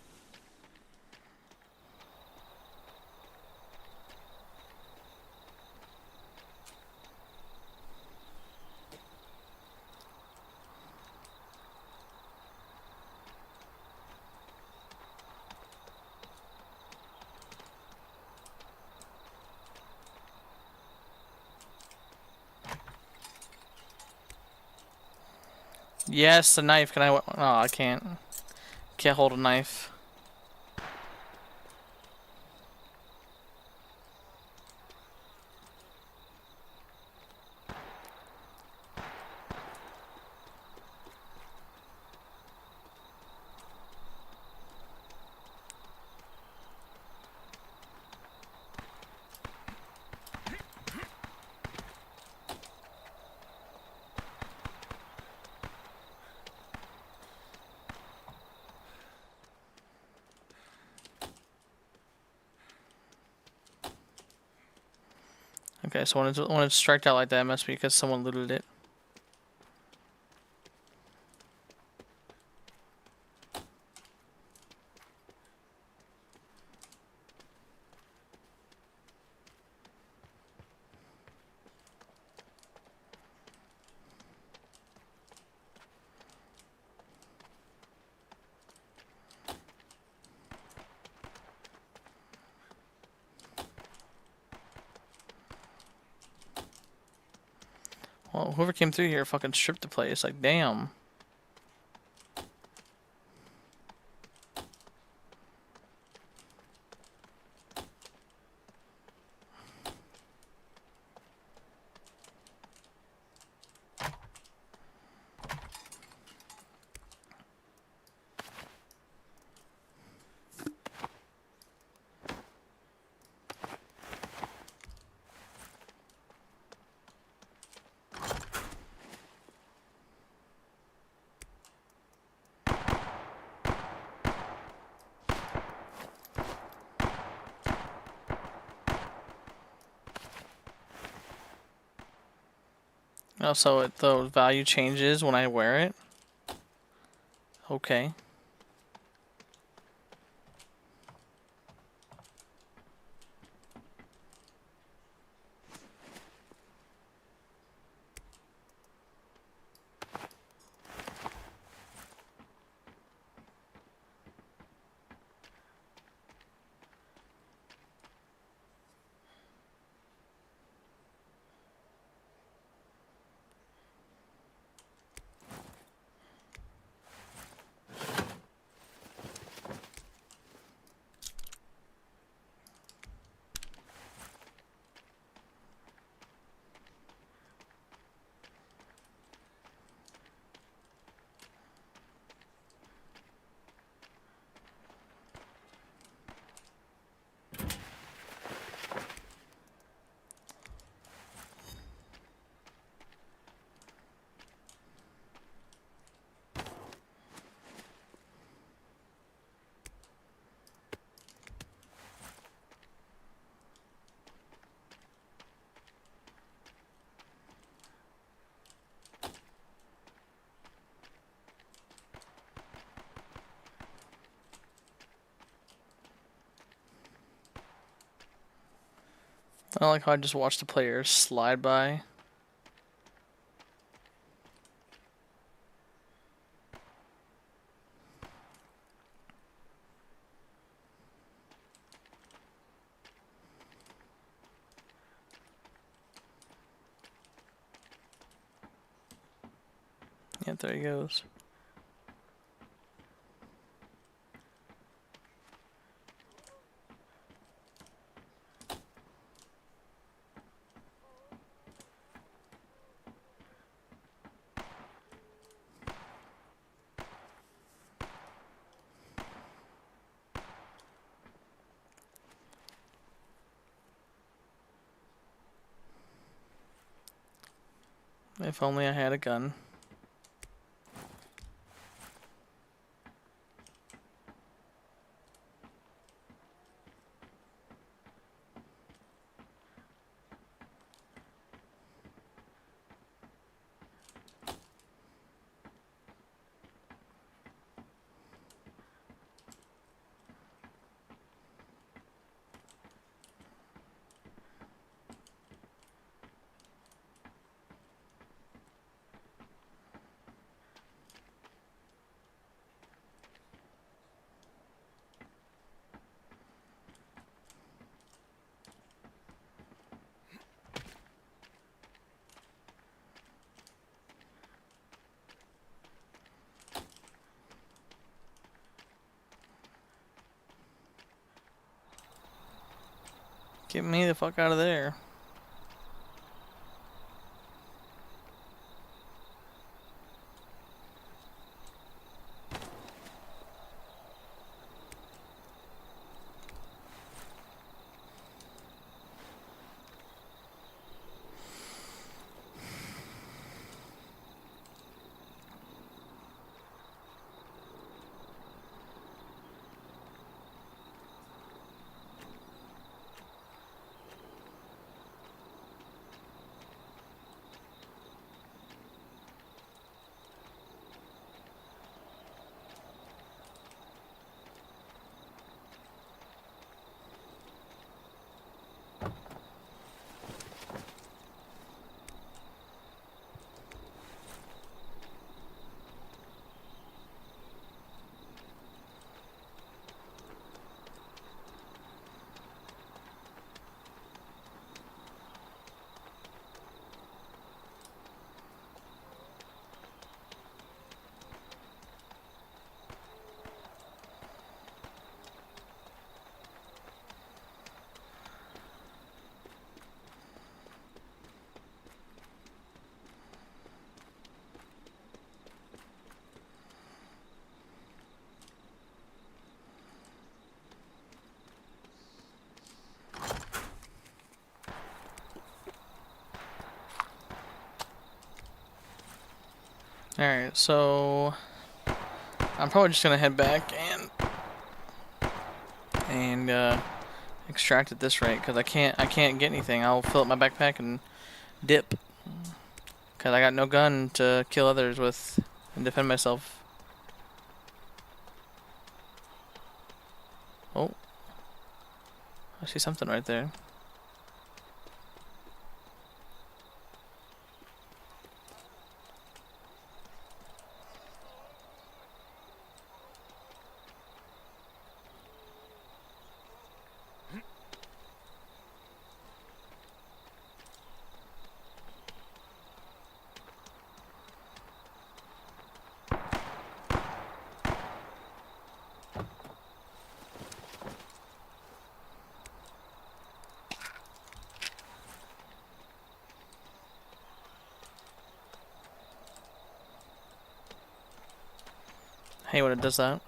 Yes, the knife. Can I? Oh, I can't. Can't hold a knife. Okay, so when it's striked out like that, it must be because someone looted it. Well, whoever came through here fucking stripped the place. Like, damn. Oh, so the value changes when I wear it? Okay. I like how I just watched the players slide by. Yep, there he goes. If only I had a gun. Get me the fuck out of there. Alright, so I'm probably just gonna head back and extract at this rate because I can't get anything. I'll fill up my backpack and dip because I got no gun to kill others with and defend myself. Oh, I see something right there. Hey, when it does that.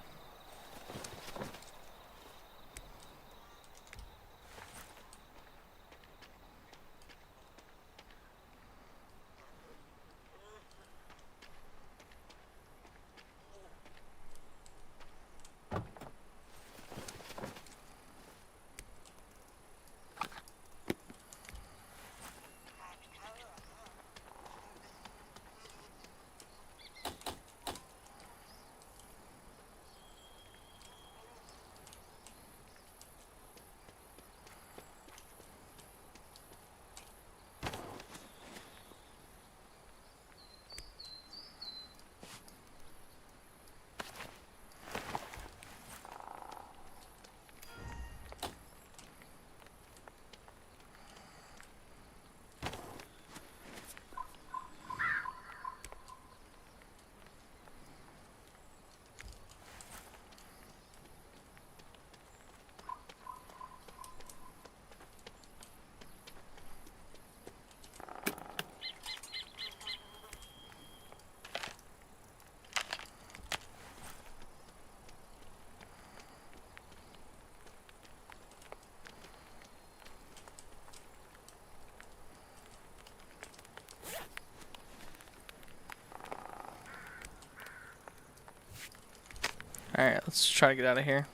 Alright, let's try to get out of here.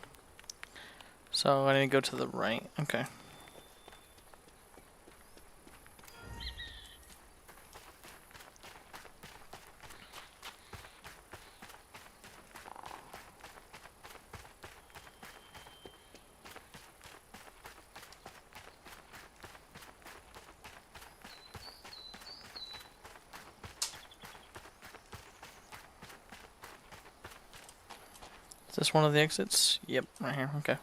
So I need to go to the right. Okay. Is this one of the exits? Yep, right here. Okay.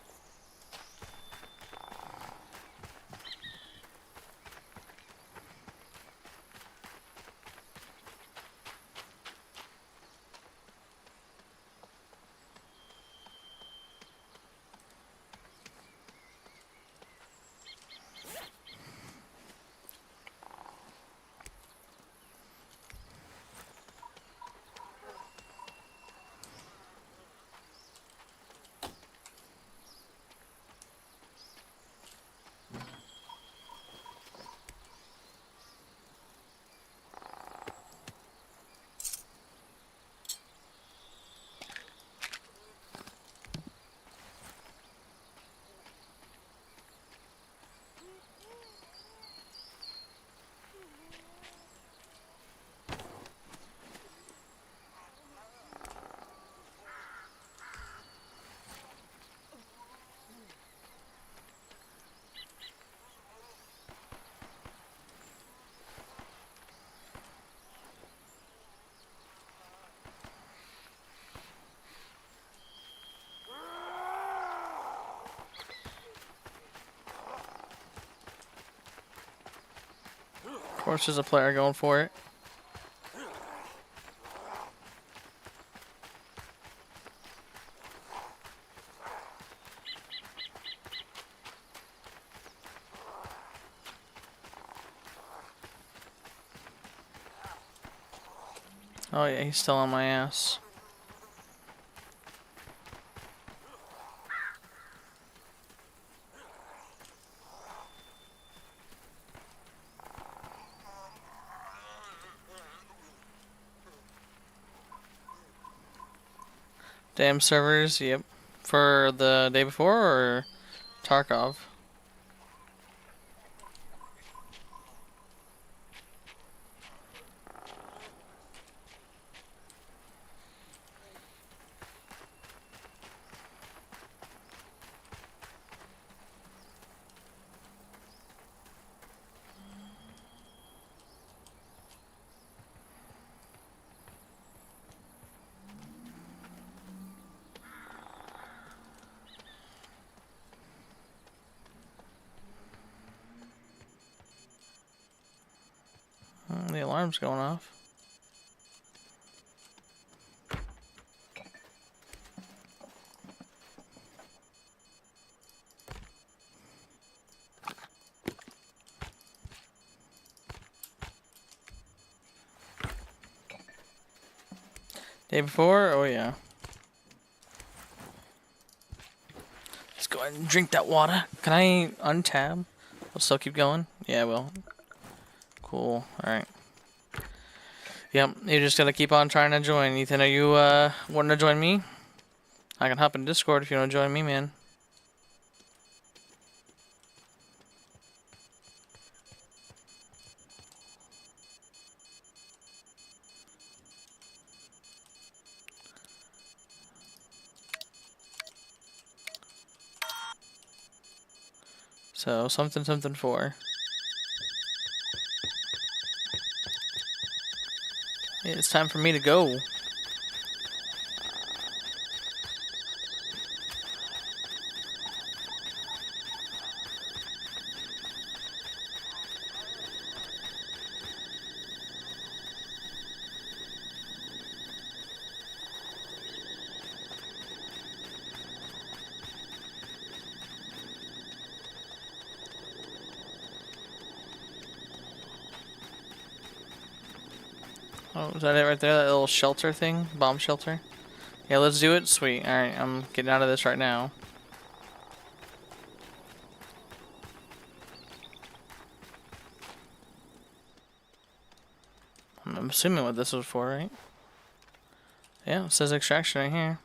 Of course, there's a player going for it. Oh yeah, he's still on my ass. Damn servers, yep. For the day before or Tarkov? The alarm's going off. Day before? Oh yeah. Let's go ahead and drink that water. Can I untab? We'll still keep going? Yeah, well. Cool. Alright. Yep, you just gotta keep on trying to join. Ethan, are you wanting to join me? I can hop in Discord if you want to join me, man. So, something 4. It's time for me to go. Oh, is that it right there? That little shelter thing? Bomb shelter? Yeah, let's do it. Sweet. Alright, I'm getting out of this right now. I'm assuming what this was for, right? Yeah, it says extraction right here.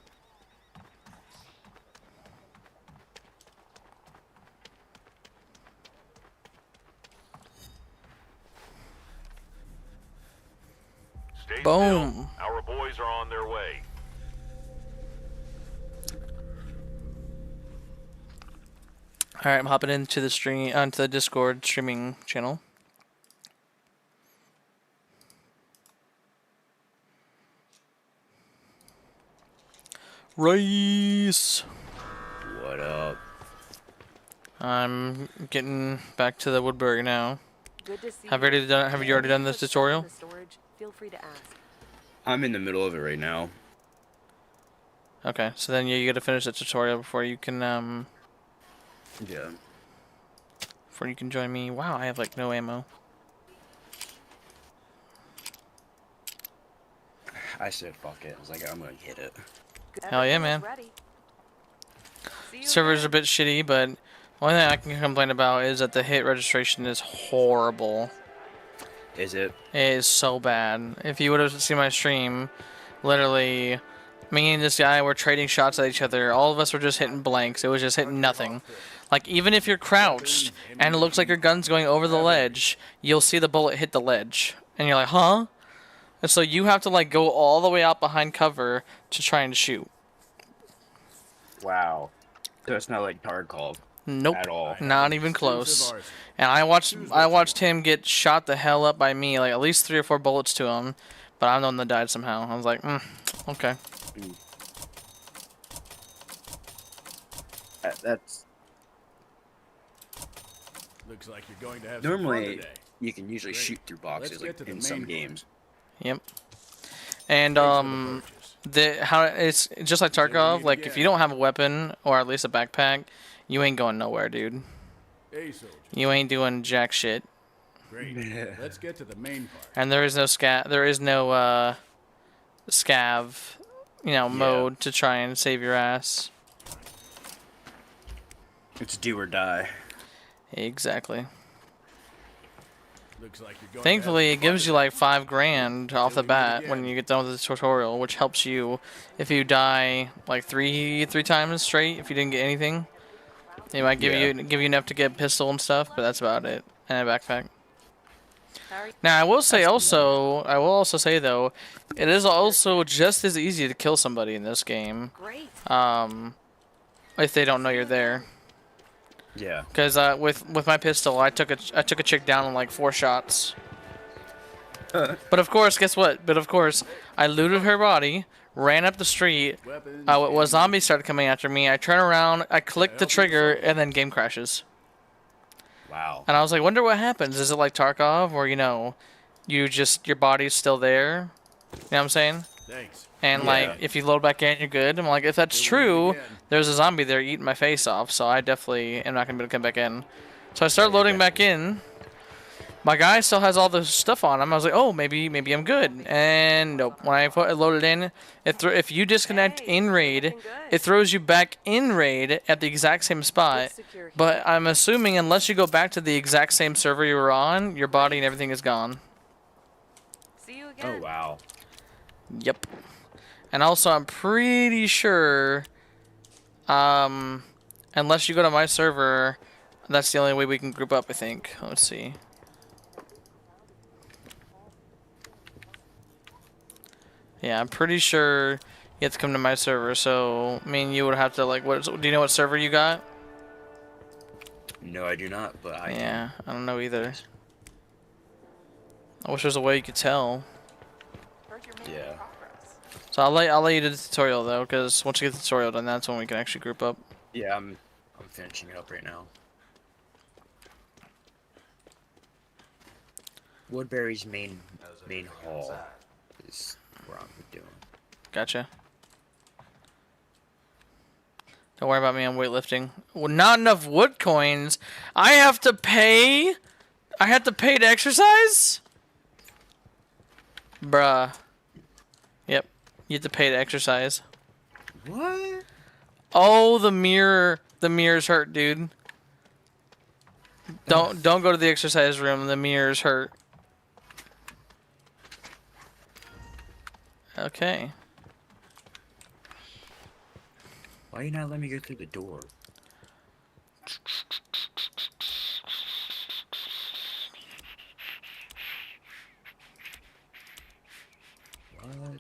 Stay Boom. still. Our boys are on their way. All right, I'm hopping into the stream onto the Discord streaming channel. Rice. What up? I'm getting back to the Woodbury now. Good to see Have you already done? Have you already done this Put stuff in tutorial? the storage, feel free to ask. I'm in the middle of it right now. Okay, so then you gotta finish the tutorial before you can Yeah. before you can join me. Wow, I have like no ammo. I said fuck it. I was like, I'm gonna get it. Hell yeah, man. Ready. See you Server's a again. bit shitty, but only thing I can complain about is that the hit registration is horrible. Is it? It is so bad. If you would have seen my stream, literally, me and this guy were trading shots at each other. All of us were just hitting blanks. It was just hitting nothing. Like, even if you're crouched and it looks like your gun's going over the ledge, you'll see the bullet hit the ledge. And you're like, huh? And so you have to, like, go all the way out behind cover to try and shoot. Wow. So it's not like Tarkov. Nope. At all. Not even close. And I watched him get shot the hell up by me, like at least 3 or 4 bullets to him, but I'm the one that died somehow. I was like, okay. That's Looks like you're going to have some fun normally today. you can usually Great. shoot through boxes Let's get like to the in some main games. Yep. And it's just like Tarkov. Like if you don't have a weapon or at least a backpack, you ain't going nowhere, dude. Hey, soldier. You ain't doing jack shit. Great. Let's get to the main part. And there is no scav, mode to try and save your ass. It's do or die. Exactly. Looks like you're going Thankfully, to it gives you like $5,000 off the bat when you get done with the tutorial, which helps you if you die like three times straight. If you didn't get anything, it might give you enough to get a pistol and stuff, but that's about it. And a backpack. Now I will also say though, it is also just as easy to kill somebody in this game. If they don't know you're there. Yeah. Because with my pistol, I took a chick down in like 4 shots. But of course, guess what? I looted her body, ran up the street. When zombies started coming after me, I turn around, I click the trigger, and then game crashes. Wow. And I was like, wonder what happens. Is it like Tarkov, or your body's still there? You know what I'm saying? Thanks. And like, if you load back in, you're good. I'm like, if that's true, there's a zombie there eating my face off, so I definitely am not gonna be able to come back in. So I start loading back in. My guy still has all the stuff on him. I was like, oh, maybe I'm good. And nope. When I loaded in, if you disconnect in raid, it throws you back in raid at the exact same spot. But I'm assuming unless you go back to the exact same server you were on, your body and everything is gone. See you again. Oh wow. Yep. And also, I'm pretty sure, unless you go to my server, that's the only way we can group up, I think. Let's see. Yeah, I'm pretty sure you have to come to my server, so me and you would have to, like, do you know what server you got? No, I do not, but I Yeah, I don't know either. I wish there was a way you could tell. Yeah. So I'll let you do the tutorial though, because once you get the tutorial done, that's when we can actually group up. Yeah, I'm finishing it up right now. Woodbury's main hall is where I'm doing. Gotcha. Don't worry about me, I'm weightlifting. Well, not enough wood coins. I have to pay to exercise? Bruh. Yep. You have to pay to exercise. What? Oh, the mirrors hurt, dude. Don't go to the exercise room. The mirrors hurt. Okay. Why you not letting me go through the door? What?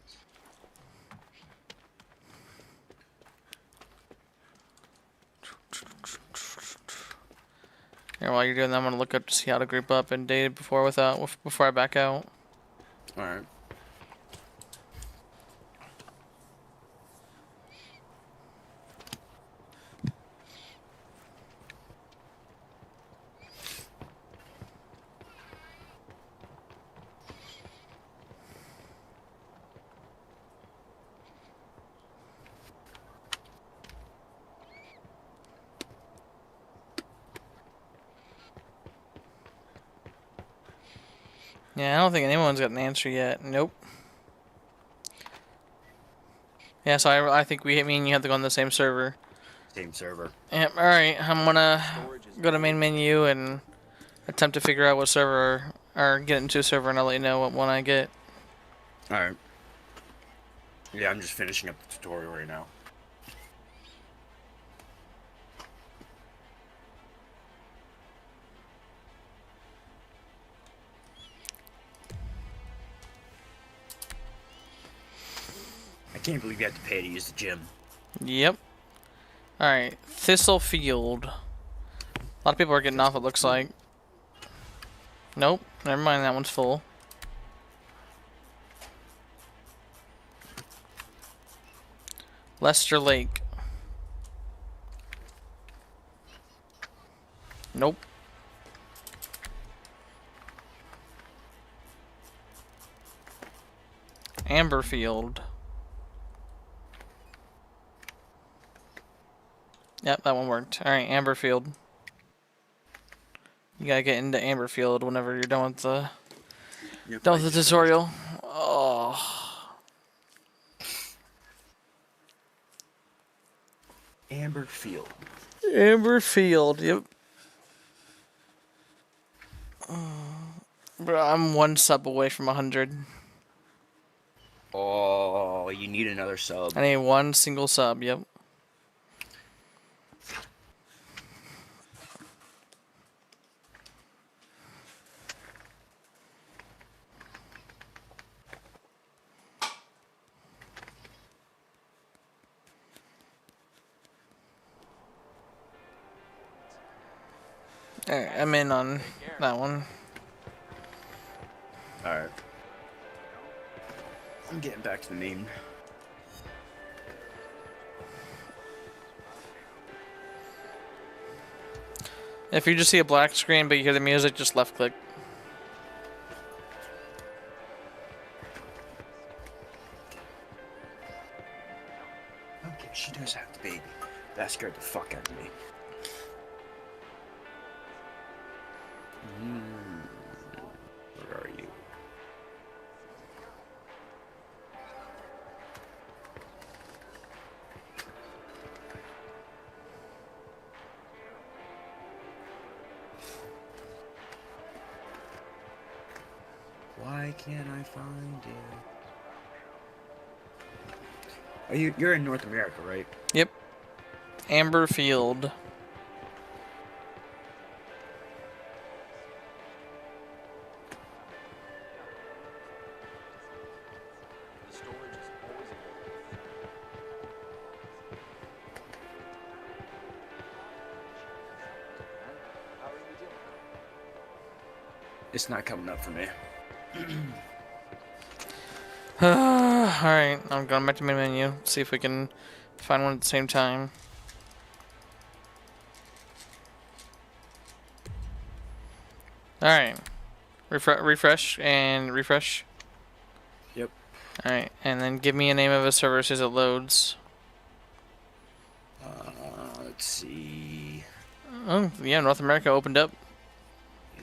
Here, while you're doing that, I'm gonna look up to see how to group up and date before I back out. All right. Yeah, I don't think anyone's got an answer yet. Nope. Yeah, so I think me and you have to go on the same server. Same server. Yep, alright. I'm gonna go to main menu and attempt to figure out what server, or get into a server, and I'll let you know what one I get. All right. Yeah, I'm just finishing up the tutorial right now. I can't believe you have to pay to use the gym. Yep. Alright, Thistle Field. A lot of people are getting off, it looks like. Nope, never mind, that one's full. Lester Lake. Nope. Amberfield. Yep, that one worked. Alright, Amberfield. You gotta get into Amberfield whenever you're done with the tutorial. Oh. Amberfield. Amberfield, yep. Bro, I'm one sub away from 100. Oh, you need another sub. I need one single sub, yep. Alright, I'm in on that one. Alright. I'm getting back to the main. If you just see a black screen but you hear the music, just left click. Okay, she does have the baby. That scared the fuck out of me. Where are you? Why can't I find it? You're in North America, right? Yep. Amberfield. It's not coming up for me. Alright, I'm going back to main menu. See if we can find one at the same time. Alright. Refresh and refresh. Yep. Alright, and then give me a name of a server as it loads. Let's see. Oh, yeah, North America opened up.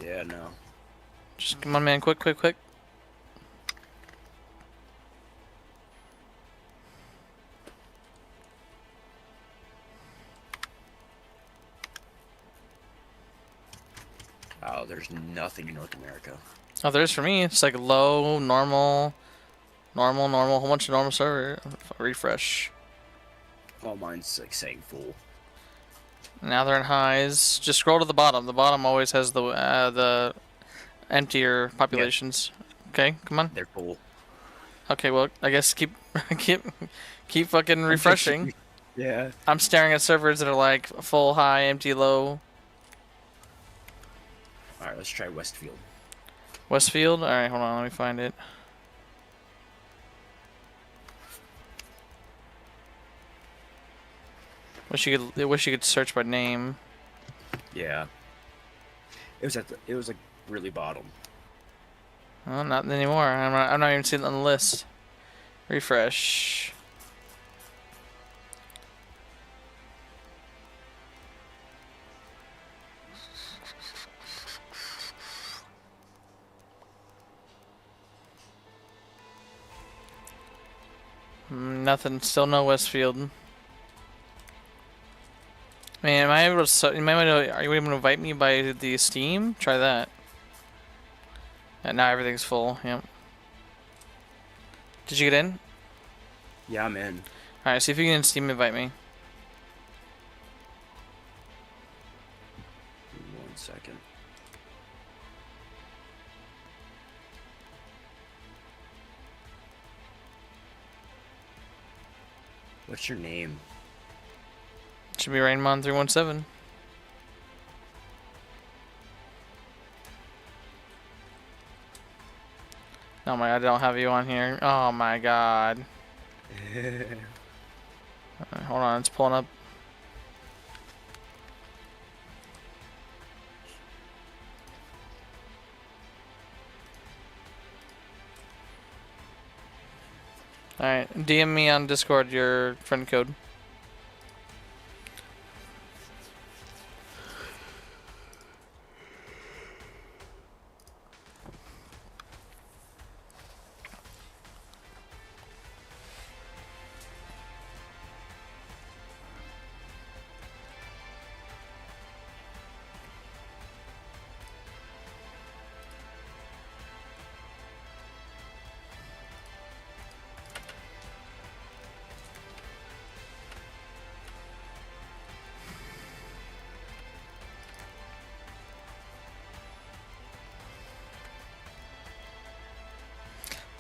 Yeah, no. Just come on, man, quick, quick, quick. Oh, there's nothing in North America. Oh, there's for me. It's like low, normal, normal, normal, whole bunch of normal server. Refresh. Oh, mine's like saying full. Now they're in highs. Just scroll to the bottom. The bottom always has the emptier populations. Yep. Okay, come on. They're full. Okay, well, I guess keep keep fucking refreshing. Yeah. I'm staring at servers that are like full, high, empty, low. Alright, let's try Westfield. Westfield? Alright, hold on, let me find it. Wish you could search by name. Yeah. It was like really bottom. Well, not anymore. I'm not even seeing it on the list. Refresh. Nothing. Still no Westfield. Man, am I able to? Are you able to invite me by the Steam? Try that. And now everything's full. Yep. Did you get in? Yeah, I'm in. Alright, see if you can Steam invite me. 1 second. What's your name? Should be Rainmon317. Oh my god, I don't have you on here. Oh my god. Hold on, it's pulling up. Alright, DM me on Discord your friend code.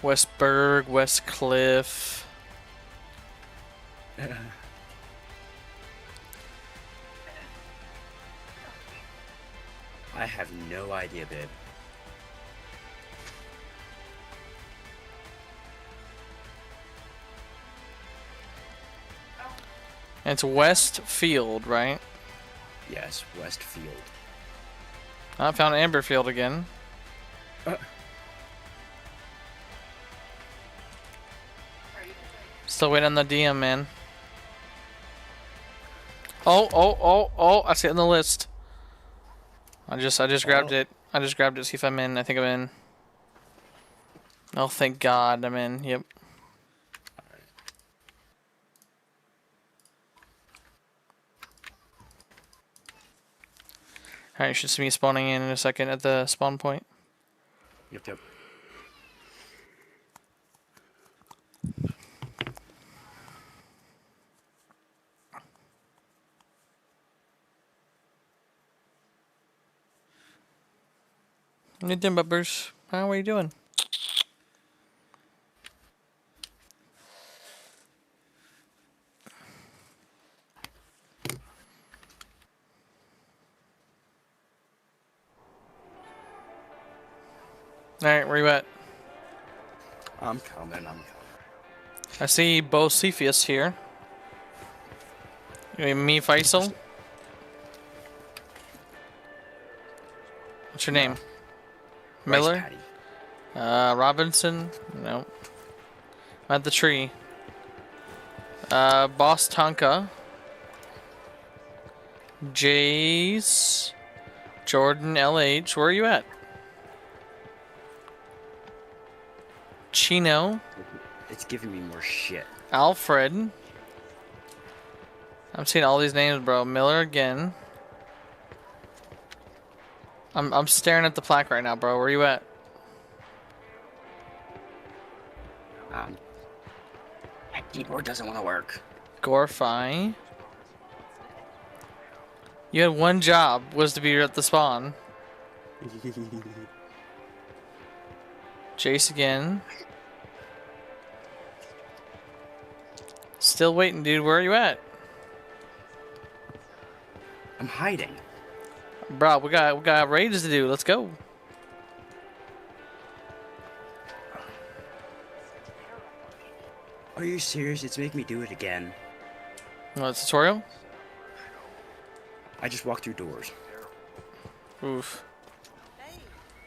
Westburg, Westcliff. I have no idea, babe. It's Westfield, right? Yes, Westfield. I found Amberfield again. Still waiting on the DM, man. Oh! I see it on the list. I just grabbed it. I just grabbed it. See if I'm in. I think I'm in. Oh, thank God, I'm in. Yep. Alright, you should see me spawning in a second at the spawn point. Yep. How you doing, bubbers? How are you doing? Alright, where you at? I'm coming. I see Bocephus here. You mean me, Faisal? What's your name? Miller? Rice patty. Robinson? No. I'm at the tree. Boss Tonka. Jace. Jordan LH. Where are you at? Chino. It's giving me more shit. Alfred. I'm seeing all these names, bro. Miller again. I'm staring at the plaque right now, bro. Where you at? My keyboard doesn't want to work. Gorfy. You had one job, was to be at the spawn. Jace again. Still waiting, dude. Where are you at? I'm hiding. Bro, we got raids to do. Let's go. Are you serious? It's making me do it again. What, tutorial? I just walked through doors. Oof. Hey,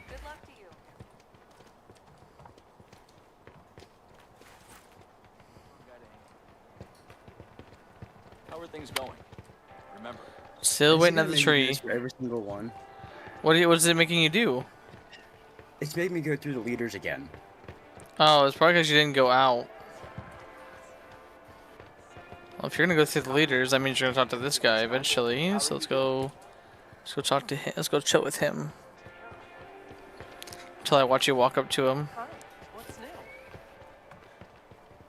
good luck to you. How are things going? Remember, Still waiting at the It's tree. for every single one. What is it making you do? It's made me go through the leaders again. Oh, it's probably because you didn't go out. Well, if you're gonna go through the leaders, that means you're gonna talk to this guy eventually. So let's go talk to him. Let's go chill with him. Until I watch you walk up to him. Hi, what's new?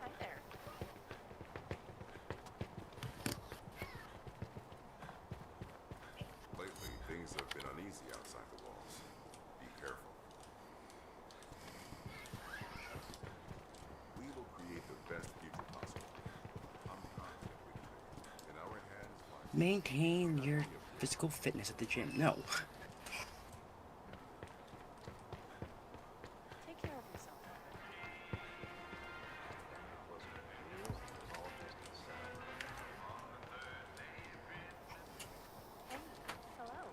Hi there. Lately, things have been uneasy outside the walls. Be careful. We will create the best future possible. I'm confident we can do it. In our hands lies Maintain your physical fitness at the gym. No. Take care of yourself. Hey, hello.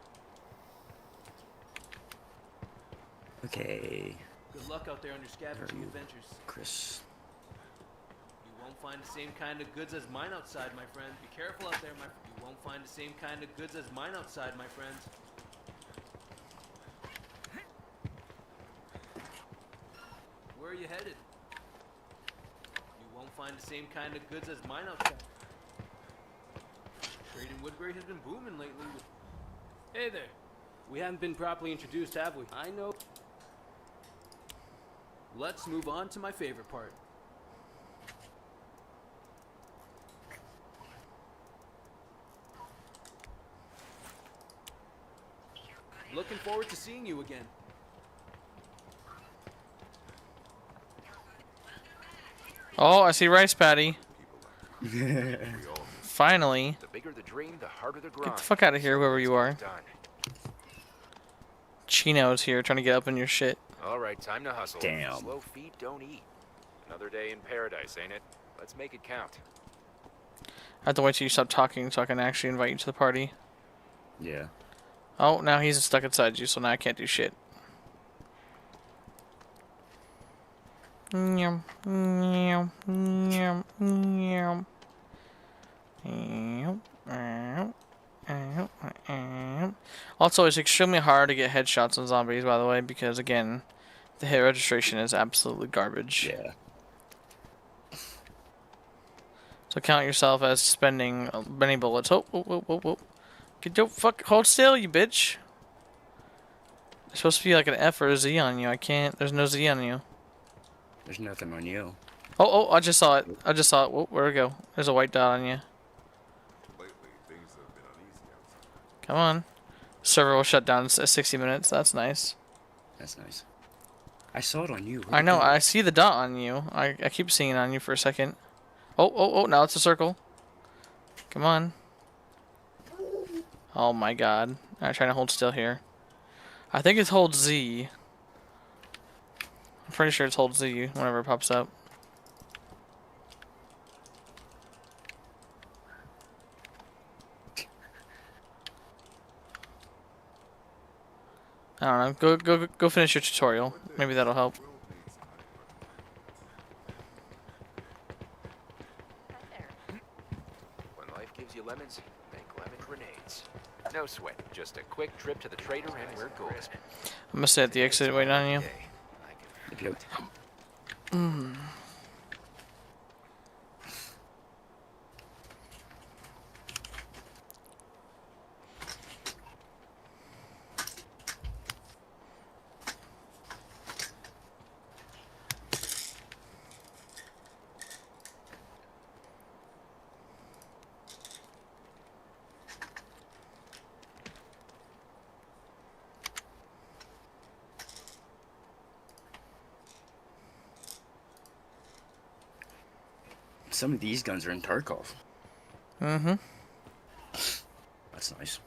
Okay. Good luck out there on your scavenging you? adventures. Chris. You won't find the same kind of goods as mine outside, my friend. Be careful out there, my friend. You won't find the same kind of goods as mine outside, my friend. Where are you headed? You won't find the same kind of goods as mine outside. Trade in Woodbury has been booming lately. Hey there. We haven't been properly introduced, have we? I know. Let's move on to my favorite part. Looking forward to seeing you again. Oh, I see rice patty. Finally. the bigger the dream, the harder the Get grind. the fuck out of here, whoever you are. Done. Chino's here trying to get up in your shit. All right, time to hustle. Damn. Slow feet don't eat. Another day in paradise, ain't it? Let's make it count. I have to wait till you stop talking so I can actually invite you to the party. Yeah. Oh, now he's stuck inside you, so now I can't do shit. Nyam, nyam, nyam, nyam. Also, it's extremely hard to get headshots on zombies, by the way, because, again, the hit registration is absolutely garbage. Yeah. So count yourself as spending many bullets. Oh, whoa, whoa, whoa, whoa. Get your fuck, hold still, you bitch. There's supposed to be like an F or a Z on you. I can't, there's no Z on you. There's nothing on you. Oh, I just saw it. I just saw it. Whoa, where'd it go? There's a white dot on you. lately, things have been uneasy outside. Come on. Server will shut down in 60 minutes. That's nice. That's nice. I saw it on you. Where'd I it know. go? I see the dot on you. I keep seeing it on you for a second. Oh, now it's a circle. Come on. Oh my god. I'm trying to hold still here. I think it's hold Z. I'm pretty sure it's hold Z whenever it pops up. I don't know. Go finish your tutorial. Maybe that'll help. When life gives you lemons, think lemon grenades. No sweat, just a quick trip to the trader and we're golden. I'm gonna stay at the exit waiting on you. Yep. some of these guns are in Tarkov. Mm-hmm. That's nice.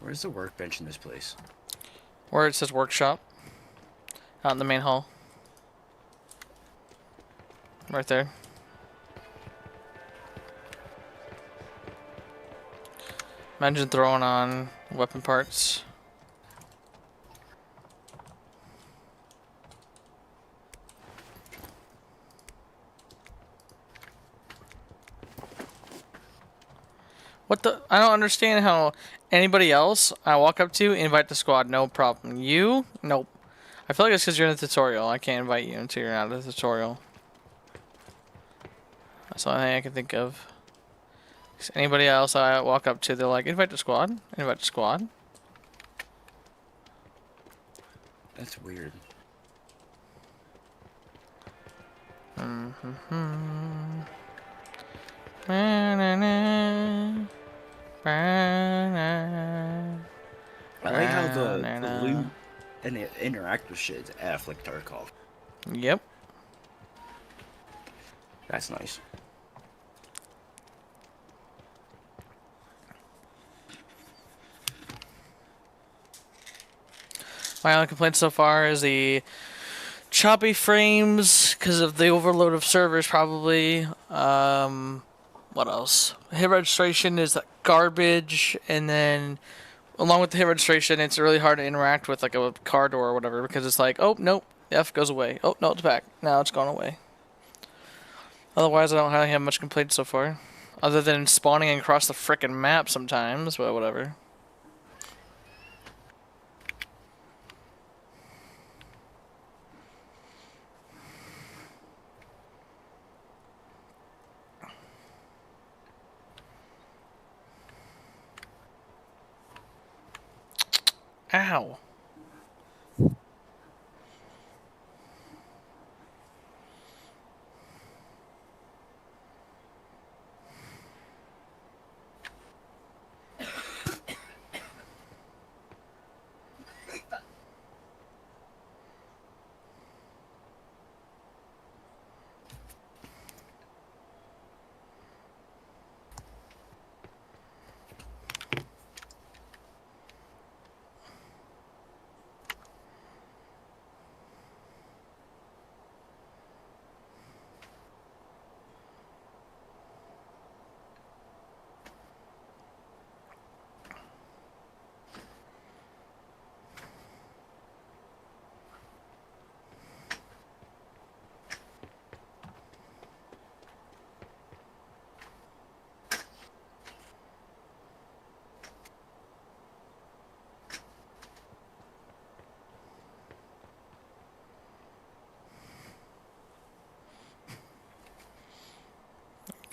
Where's the workbench in this place? Where it says workshop. Out in the main hall. Right there. Imagine throwing on weapon parts. What the? I don't understand how anybody else I walk up to, invite the squad, no problem. You? Nope. I feel like it's because you're in the tutorial. I can't invite you until you're out of the tutorial. That's the only thing I can think of. 'Cause anybody else I walk up to, they're like, invite the squad. Invite the squad. That's weird. I like how the loot and the interactive shit is F like Tarkov. Yep. That's nice. My only complaint so far is the choppy frames because of the overload of servers, probably. What else? Hit registration is garbage, and then along with the hit registration, it's really hard to interact with like a car door or whatever because it's like, oh nope, F goes away. Oh no, it's back. Now it's gone away. Otherwise, I don't really have much complaints so far, other than spawning across the frickin' map sometimes. But whatever. Ow.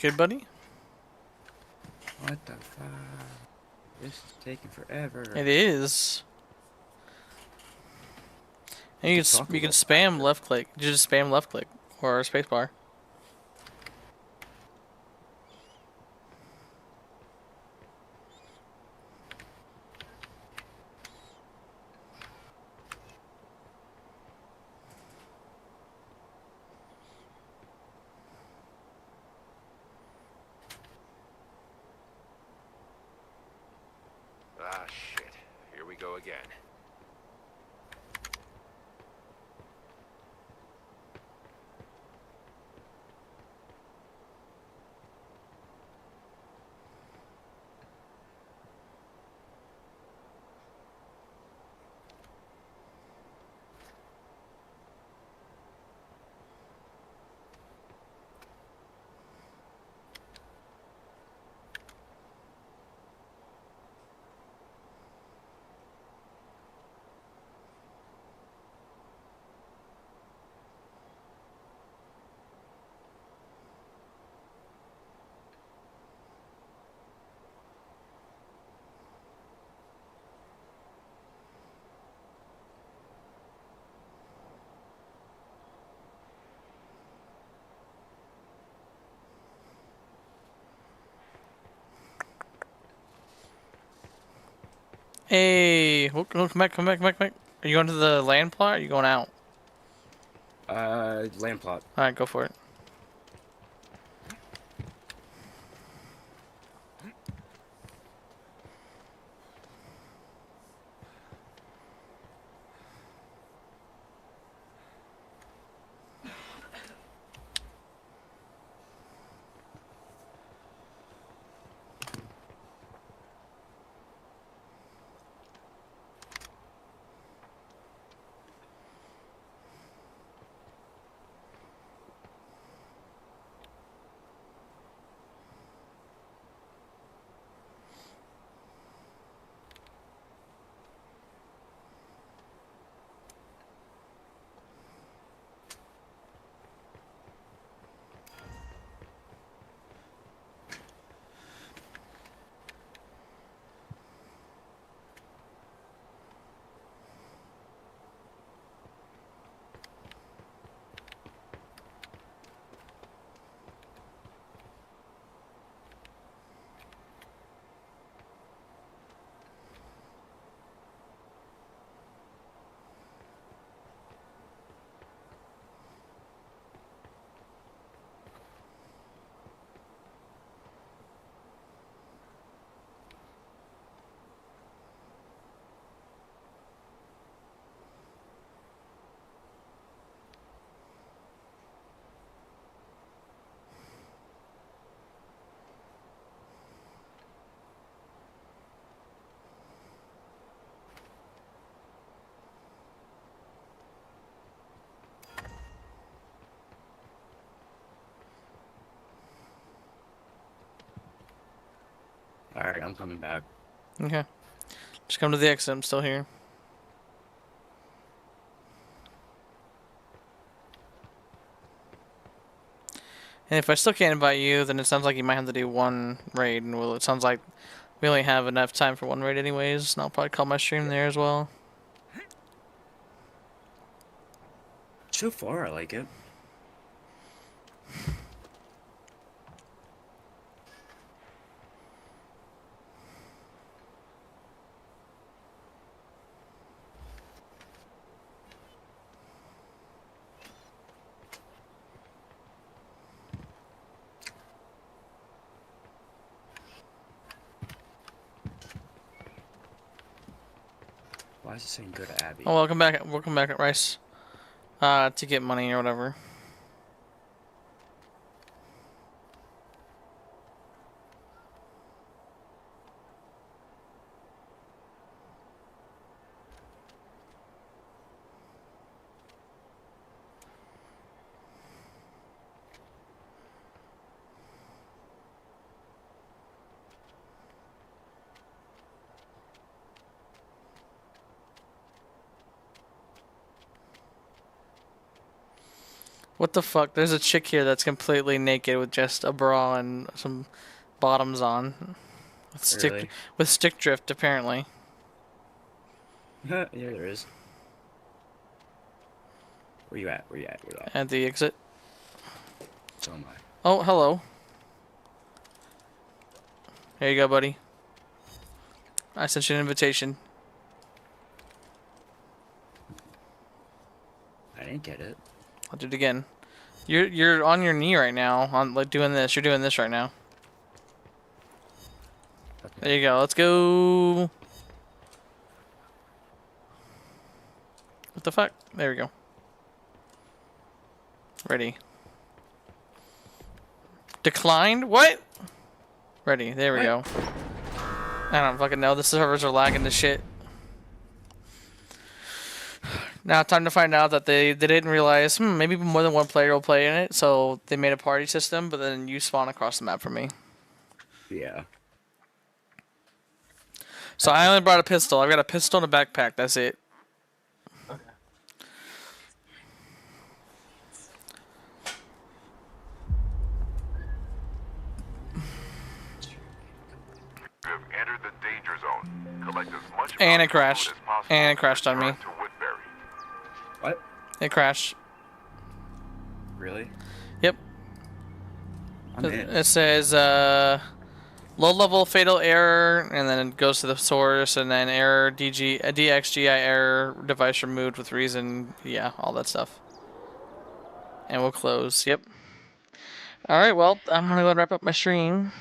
Good, buddy? What the fuck? This is taking forever. It is. And you can spam left click. You just spam left click or spacebar. Ah, shit. Here we go again. Hey, come back, come back, come back, come back. Are you going to the land plot or are you going out? Land plot. Alright, go for it. Alright, I'm coming back. Okay. Just come to the exit, I'm still here. And if I still can't invite you, then it sounds like you might have to do one raid. And well, it sounds like we only have enough time for one raid anyways. And I'll probably call my stream there as well. So far, I like it. Why is it saying go to Abby? Oh, welcome back at Rice. To get money or whatever. What the fuck? There's a chick here that's completely naked with just a bra and some bottoms on. Really? With stick drift, apparently. Yeah, there is. Where you at? Where you at? Where you at? At the exit. So am I. Oh, hello. Here you go, buddy. I sent you an invitation. I didn't get it. I'll do it again. You're on your knee right now, on like doing this. You're doing this right now. Okay. There you go. Let's go. What the fuck? There we go. Ready. Declined? What? Ready. There we go. I don't fucking know. The servers are lagging to shit. Now, time to find out that they didn't realize, maybe more than one player will play in it, so they made a party system, but then you spawn across the map for me. Yeah. So I only brought a pistol. I've got a pistol and a backpack. That's it. Okay. You have entered the danger zone. Collect as much And it food crashed. as possible And it crashed on me. return to Woodbury. What? It crashed. Really? Yep. I'm in. It says, low level fatal error, and then it goes to the source, and then error DXGI error, device removed with reason. Yeah, all that stuff. And we'll close. Yep. All right. Well, I'm gonna go and wrap up my stream.